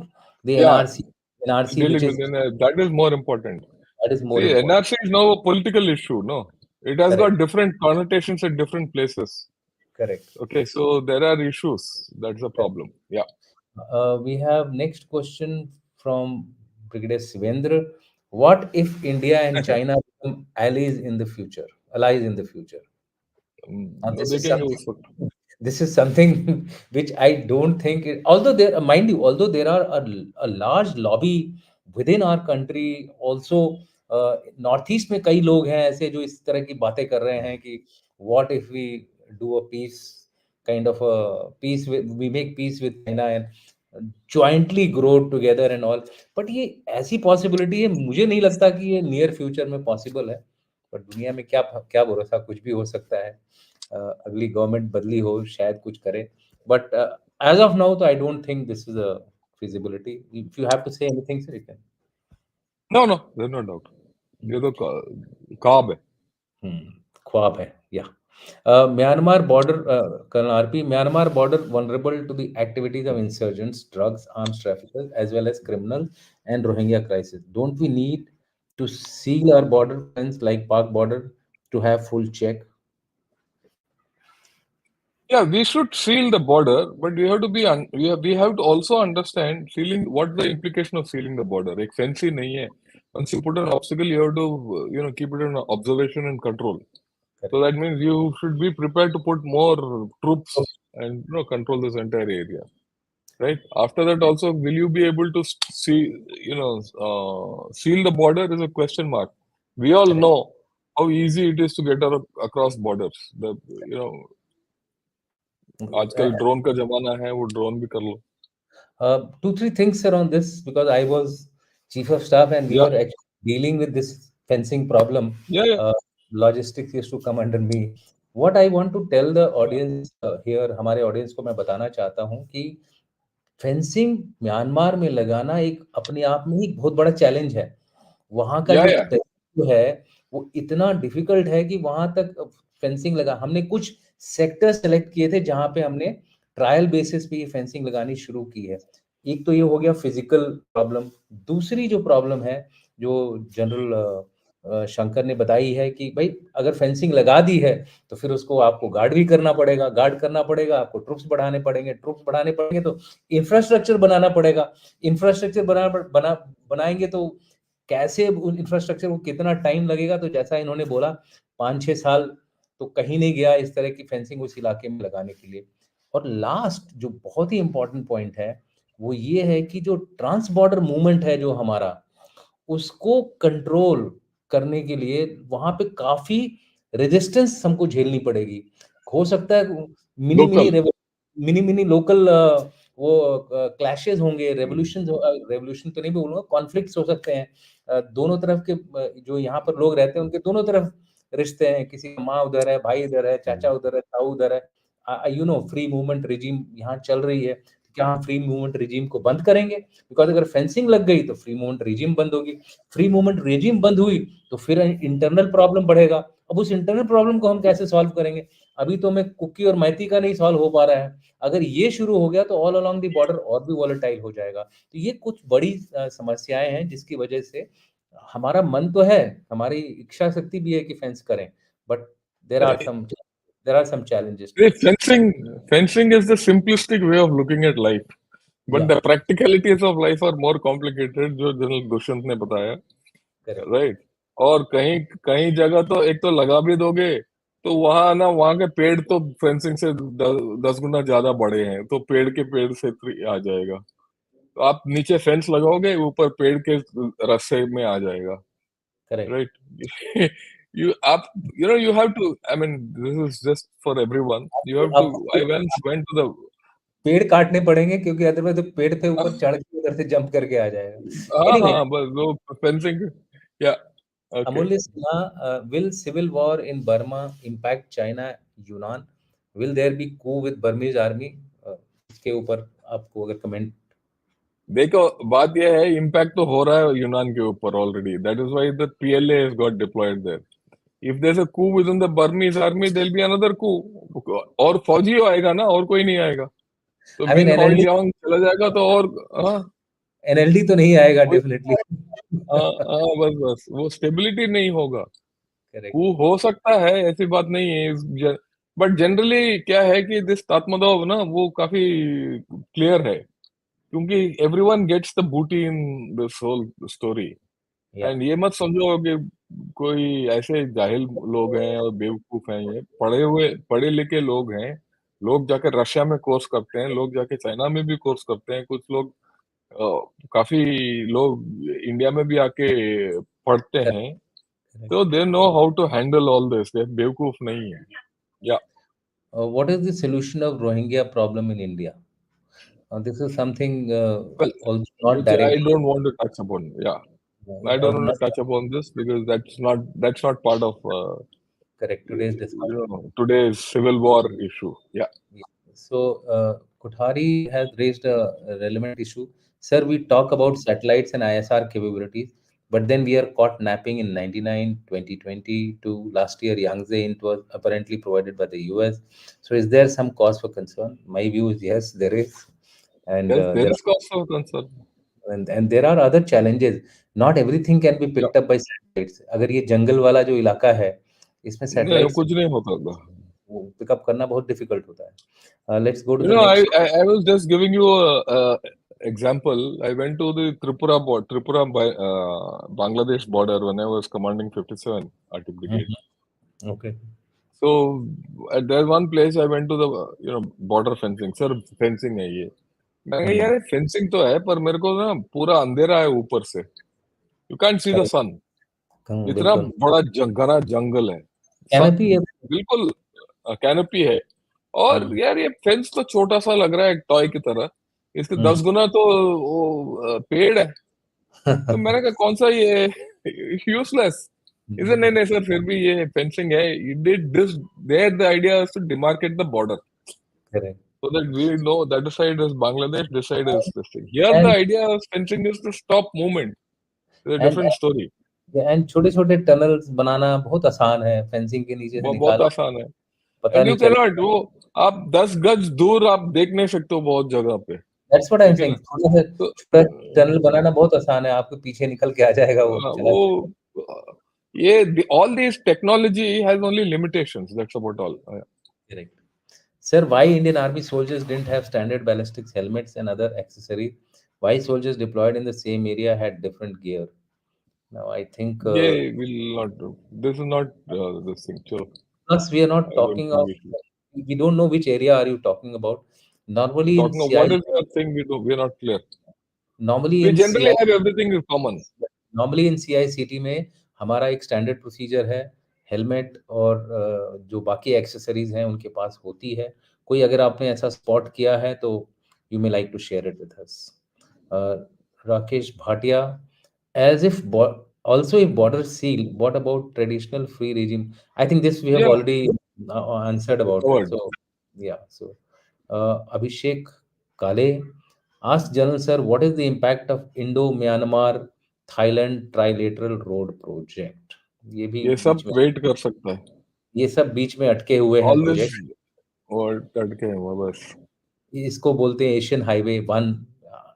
the Yeah, NRC, which dealing is with that is more important. that is more See, important. NRC is now a political issue, no? It has Correct, got different connotations at different places. correct. Okay, so there are issues. That's the problem. Yeah. We have next question from Brigadier Sivendra. What if India and China become allies in the future? Allies in the future. Now, No, देखेंगे उस वक्त. this is something which I don't think, although there, mind you, although there are a large lobby within our country, also Northeast में कई लोग हैं ऐसे जो इस तरह की बातें कर रहे हैं कि what if we do a peace kind of a peace with, we make peace with China and jointly grow together and all. But ये ऐसी possibility है, मुझे नहीं लगता कि ये near future में possible है. बट दुनिया में क्या क्या भरोसा, कुछ भी हो सकता है। अगली गवर्नमेंट बदली हो, शायद कुछ करे, बट एज ऑफ नाउ तो I don't think this is a feasibility. If you have to say anything, sir, you can. No, no, there's no doubt. ये तो ख्वाब है. ख्वाब है, या Myanmar border, colonel RP, Myanmar border vulnerable to the activities of insurgents, drugs, arms traffickers, as well as criminals and Rohingya crisis. Don't we need to seal our border fence like Pak border to have full check? Yeah, we should seal the border, but we have to be we have to also understand sealing what the implication of sealing the border. एक fence ही नहीं है. Once you put an obstacle, you have to keep it in observation and control. So Correct. that means you should be prepared to put more troops and control this entire area, right? After that, also, will you be able to see seal the border is a question mark. We all Correct. know how easy it is to get across borders. The आजकल ड्रोन का जमाना है, वो ड्रोन भी कर लो. Two, three things around this, because I was chief of staff and we Yeah, were actually dealing with this fencing problem. yeah, yeah, Logistics used to come under me. What I want to tell the yeah, audience here, हमारे audience को मैं बताना चाहता हूँ कि फेंसिंग म्यांमार में लगाना एक अपने आप में ही एक बहुत बड़ा चैलेंज है। वहाँ का yeah, जो yeah. जो है वो इतना डिफिकल्ट है कि वहाँ तक फेंसिंग लगा, हमने कुछ सेक्टर सेलेक्ट किए थे जहाँ पे हमने ट्रायल बेसिस पे ये फेंसिंग लगानी शुरू की है। एक तो ये हो गया फिजिकल प्रॉब्लम। दूसरी जो प्रॉब्लम है, जो जनरल शंकर ने बताई है कि भाई अगर फेंसिंग लगा दी है तो फिर उसको आपको गार्ड भी करना पड़ेगा, गार्ड करना पड़ेगा, आपको ट्रूप्स बढ़ाने पड़ेंगे, ट्रूप्स बढ़ाने पड़ेंगे तो इंफ्रास्ट्रक्चर बनाना पड़ेगा। इंफ्रास्ट्रक्चर बनाएंगे तो कैसे इंफ्रास्ट्रक्चर को कितना टाइम लगेगा, तो जैसा इन्होंने बोला 5-6 साल तो कहीं नहीं गया इस तरह की फेंसिंग उस इलाके में लगाने के लिए। और लास्ट जो बहुत ही इंपॉर्टेंट पॉइंट है वो ये है कि जो ट्रांस बॉर्डर मूवमेंट है जो हमारा, उसको कंट्रोल करने के लिए वहां पे काफी रेजिस्टेंस हमको झेलनी पड़ेगी। हो सकता है mini mini Local. Mini mini local वो क्लैशेस होंगे, रेवोल्यूशन तो नहीं बोलूंगा, कॉन्फ्लिक्ट्स हो सकते हैं। दोनों तरफ के जो यहाँ पर लोग रहते हैं उनके दोनों तरफ रिश्ते हैं, किसी का माँ उधर है, भाई इधर है, चाचा उधर है, ताऊ उधर है। फ्री मूवमेंट रिजीम यहाँ चल रही है, क्या हम फ्री मूवमेंट रिजीम को बंद करेंगे? बिकॉज अगर फेंसिंग लग गई तो फ्री मूवमेंट रिजीम बंद होगी, फ्री मूवमेंट रिजीम बंद हुई तो फिर इंटरनल प्रॉब्लम बढ़ेगा। अब उस इंटरनल प्रॉब्लम को हम कैसे सॉल्व करेंगे? अभी तो हमें कुकी और मैती का नहीं सॉल्व हो पा रहा है, अगर ये शुरू हो गया तो ऑल अलोंग द बॉर्डर और भी वॉलेटाइल हो जाएगा। तो ये कुछ बड़ी समस्याएं हैं जिसकी वजह से हमारा मन तो है, हमारी इच्छा शक्ति भी है कि फेंस करें, but there are some there are some challenges to See, it. fencing is the simplistic way of looking at life, but या the practicalities of life are more complicated, जो जनरल दुष्यंत ने बताया. Correct, right? और कहीं कहीं जगह तो एक तो लगा भी दोगे तो वहां ना, वहां के पेड़ तो फेंसिंग से 10 गुना ज्यादा बड़े हैं, तो पेड़ के पेड़ से आ जाएगा। तो आप नीचे फेंस लगाओगे, ऊपर पेड़ के रास्ते में आ जाएगा, करेक्ट। राइट? you आप you have to, I mean, this is just for everyone. You आपको have to, आपको I once went to the पेड़ काटने पड़ेंगे क्योंकि अदरवाइज़ तो पेड़ पे ऊपर चढ़ के उधर से जंप करके आ जाएगा। हाँ एनीवे, हाँ, बस वो फेंसिंग, या okay. Amulya Sinha, will civil war in Burma impact China Yunnan? Will there be coup with Burmese army? इसके ऊपर आपको अगर कमेंट। देखो, बात यह है, इम्पैक्ट तो हो रहा है यूनान के ऊपर already, that is why the PLA has got deployed there. If there is a coup within the Burmese army, there will be another coup, और फौजी आएगा ना, और कोई नहीं आएगा। तो आई मीन मिन ऑल एनएलडी, यांग चला जाएगा तो, और हाँ, एनएलडी तो नहीं आएगा वही, डेफिनेटली। हाँ हाँ, बस बस वो स्टेबिलिटी नहीं होगा। करेक्ट। कू हो सकता है, ऐसी बात नहीं है, बट जनरली क्या है कि दिस तात्मदाव ना, वो काफी क्लियर है, क्योंकि एवरीवन गेट्स द बूटी इन दिस होल स्टोरी। या एंड ये मत समझो कि कोई ऐसे जाहिल लोग हैं और बेवकूफ हैं, ये पढ़े लिखे लोग हैं। लोग जाके रशिया में कोर्स करते हैं, लोग जाके चाइना में भी कोर्स करते हैं, कुछ लोग काफी लोग इंडिया में भी आके पढ़ते हैं। करेक्ट। तो they know how to handle all this, they बेवकूफ नहीं है, या What is the solution of Rohingya problem in India? This is something well, also not which I directly, don't want to touch upon. Yeah, I don't want not to touch upon this because that's not part of correct today's discussion. today's civil war issue. Yeah. Yeah. So, Kothari has raised a relevant issue. Sir, we talk about satellites and ISR capabilities, but then we are caught napping in 99, 2020 to last year, Yangtze it was apparently provided by the US. So, is there some cause for concern? My view is yes, there is. And Yes, there there is cause for concern. and there are other challenges. Not everything can be Yeah. picked up by satellites. अगर ये जंगल वाला जो इलाका है, इसमें नहीं, सैटेलाइट्स कुछ नहीं होता था। पिकअप करना बहुत डिफिकल्ट होता है। Let's go to You the know, I, next. I I was just giving you a example. I went to the Bangladesh border when I was commanding 57 RT Brigade. Okay. So at there one place I went to the border fencing. Sir, fencing है ये। मैं कहा यार फेंसिंग तो है, पर मेरे को ना पूरा अंधेरा है ऊपर से। यू कैंट सी द सन। इतना बिल्कुल। बड़ा घना जंगल है। कैनोपी है। बिल्कुल कैनोपी है। और यार ये फेंस तो छोटा सा लग रहा है, एक टॉय की तरह। इसके 10 गुना तो वो पेड़ है। तो मैंने कहा कौन सा ये यूजलेस। इसे नहीं नहीं सर, फिर भी ये फेंसिंग है। You did this, there the idea is to demarcate the border correct. so that we know that side is Bangladesh, this side is this thing. Here the and idea of fencing is to stop movement. It's a and different story. And छोटे छोटे टनल्स बनाना बहुत आसान है, फेंसिंग के नीचे से वो बहुत निकाल आसान है। पता एंड यू नहीं कैन चले। नॉट, वो आप 10 गज दूर आप देख नहीं सकते हो बहुत जगह पे, दैट्स व्हाट आई एम ठीक है सेइंग, ना? छोटा सा तो छोटा टनल बनाना बहुत आसान है, आपके पीछे निकल के आ जाएगा, वो चला जाएगा। वो ये all these technology has only limitations. That's about all. Correct. Sir, why Indian Army soldiers didn't have standard ballistics helmets and other accessories? Why soldiers deployed in the same area had different gear? Now, I think, ये will not do. This is not this thing. So plus we are not I don't talking think of, we should. we don't know which area are you talking about. Normally in Talking of what CI, is the thing we do, we're not clear. normally We in generally CI, have everything in common. Normally in CICT में हमारा एक स्टैंडर्ड प्रोसीजर है, हेलमेट और जो बाकी एक्सेसरीज हैं उनके पास होती है। कोई अगर आपने ऐसा स्पॉट किया है तो you may like to share it with us. Rakesh Bhatia, as if also if border seal, what about traditional free regime? I think this we have Yeah, already answered we about it, covered. so yeah. So Abhishek Kale, ask General sir, what is the impact of Indo-Myanmar Thailand trilateral road project? ये भी ये सब बीच में, वेट कर सकता है। ये सब बीच में अटके हुए हैं All this प्रोजेक्ट। और टटके हैं वो बस। इसको बोलते हैं एशियन हाईवे वन।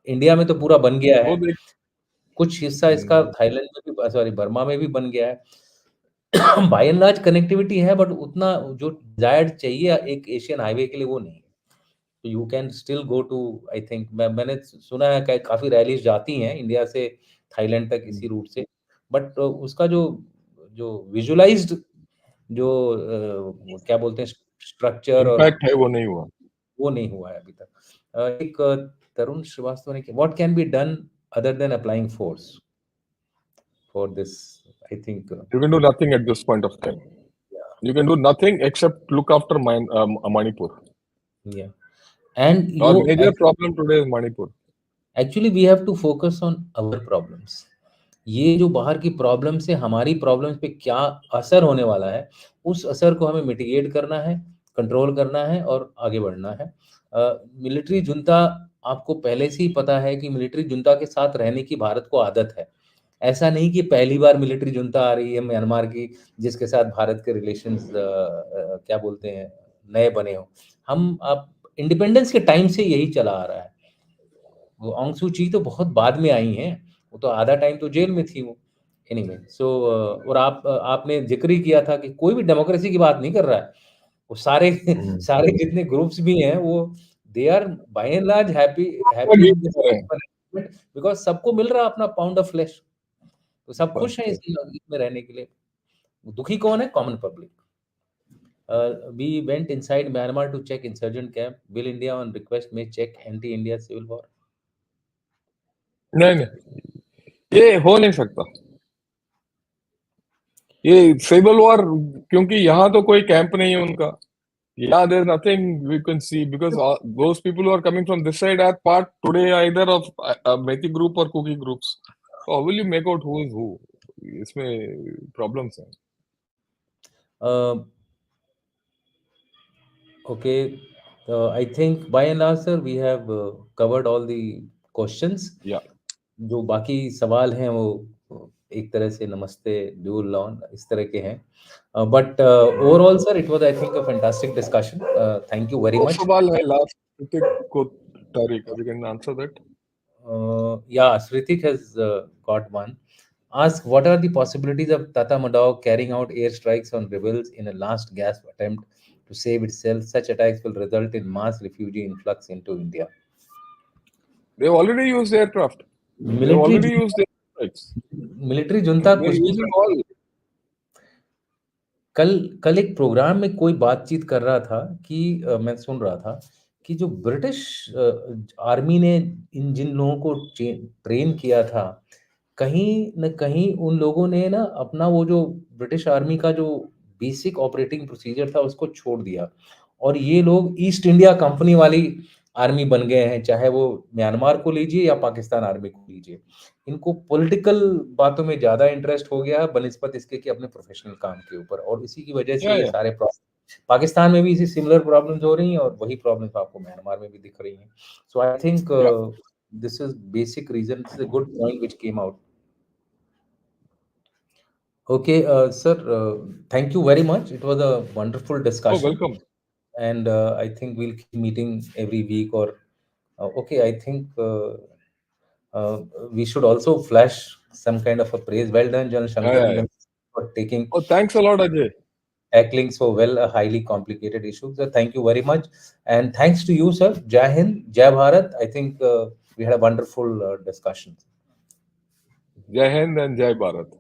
इंडिया में तो पूरा बन गया है, वो देख, कुछ हिस्सा इसका हम्म, थाईलैंड में भी, सॉरी बर्मा में भी बन गया है। बाय एंड लार्ज कनेक्टिविटी है, बट उतना जो डिजायर्ड चाहिए एक एशियन हाईवे के लिए वो नहीं है। तो you can still go to, I think मैंने सुना है कि काफी रैलीज जाती हैं इंडिया से थाईलैंड तक इसी रूट से। बट उसका जो जो विजुअलाइज्ड जो क्या बोलते हैं स्ट्रक्चर और इम्पैक्ट है वो नहीं हुआ। वो नहीं हुआ है अभी तक। एक तरुण श्रीवास्तव ने what can be done other than applying force for this I think You can do nothing at this point of time. You can do nothing except look after Manipur. या एंड Our यो major problem today is Manipur. Actually we have to focus on our problems. ये जो बाहर की प्रॉब्लम से हमारी प्रॉब्लम्स पे क्या असर होने वाला है, उस असर को हमें मिटिगेट करना है, कंट्रोल करना है और आगे बढ़ना है। मिलिट्री जुंता आपको पहले से ही पता है कि मिलिट्री जुंता के साथ रहने की भारत को आदत है। ऐसा नहीं कि पहली बार मिलिट्री जुंता आ रही है म्यांमार की, जिसके साथ भारत के रिलेशंस क्या बोलते हैं, नए बने हों। हम अब इंडिपेंडेंस के टाइम से यही चला आ रहा है। वो ऑन्ग सू ची तो बहुत बाद में आई हैं, वो तो आधा टाइम तो जेल में थी वो। एनीवे सो और आपने ज़िक्र ही किया था कि कोई भी डेमोक्रेसी की बात नहीं कर रहा है। वो सारे सारे जितने ग्रुप्स भी हैं वो they are by and large happy with this arrangement because सबको मिल रहा है अपना पाउंड ऑफ फ्लेश। तो सब खुश हैं इसमें रहने के लिए। दुखी कौन है? Common public. We went inside Myanmar to check insurgent camp. Will India on request may check anti-India civil war? नहीं नहीं, ये हो नहीं सकता। ये सिविल वॉर, क्योंकि यहाँ तो कोई कैंप नहीं है उनका। Yeah, there's nothing we can see because those people who are coming from this side are part today either of a Methi group or Kuki groups. So how will you make out who is who? इसमें problems हैं। Uh, okay, I think by and large, sir, we have covered all the questions. Yeah. जो बाकी सवाल हैं वो एक तरह से नमस्ते ड्यूल लॉन इस तरह के हैं। But overall sir it was I think a fantastic discussion. Thank you very दो मच। सवाल है लास्ट, ऋतिक को तारीख, we can answer that. Yeah, Sritik has got one. Ask what are the possibilities of Tata Madao carrying out airstrikes on rebels in a last gasp attempt to save itself? Such attacks will result in mass refugee influx into India. They've already used aircraft. They've military already used airstrikes. Military junta They're कुछ भी using all. कल कल एक प्रोग्राम में कोई बातचीत कर रहा था कि मैं सुन रहा था कि जो ब्रिटिश आर्मी ने इन जिन लोगों को ट्रेन किया था, कहीं न कहीं उन लोगों ने ना अपना वो जो ब्रिटिश आर्मी का जो बेसिक ऑपरेटिंग प्रोसीजर था उसको छोड़ दिया और ये लोग ईस्ट इंडिया कंपनी वाली आर्मी बन गए हैं, चाहे वो म्यांमार को लीजिए या पाकिस्तान आर्मी को लीजिए। इनको पॉलिटिकल बातों में ज़्यादा इंटरेस्ट हो गया है बनिस्बत इसके कि अपने प्रोफेशनल काम के ऊपर और इसी की वजह से Yeah, ये yeah. सारे पाकिस्तान में भी इसी सिमिलर प्रॉब्लम्स हो रही हैं और वही प्रॉब्लम्स आपको म्यांमार में भी दिख रही हैं। So I think Yeah. This is basic reason, this is a good point which came out. Okay, sir, thank you very much. It was a wonderful Oh, discussion, welcome. and I think we'll keep meeting every week. Or okay, I think uh, we should also flash some kind of a praise. Well done, John Yeah, Shankar yeah, and yeah. John, for taking Oh, thanks a lot, Ajay. tackling so well a highly complicated issue. So thank you very much, and thanks to you, sir. Jai Hind, Jai Bharat. I think we had a wonderful discussion. Jai Hind and Jai Bharat.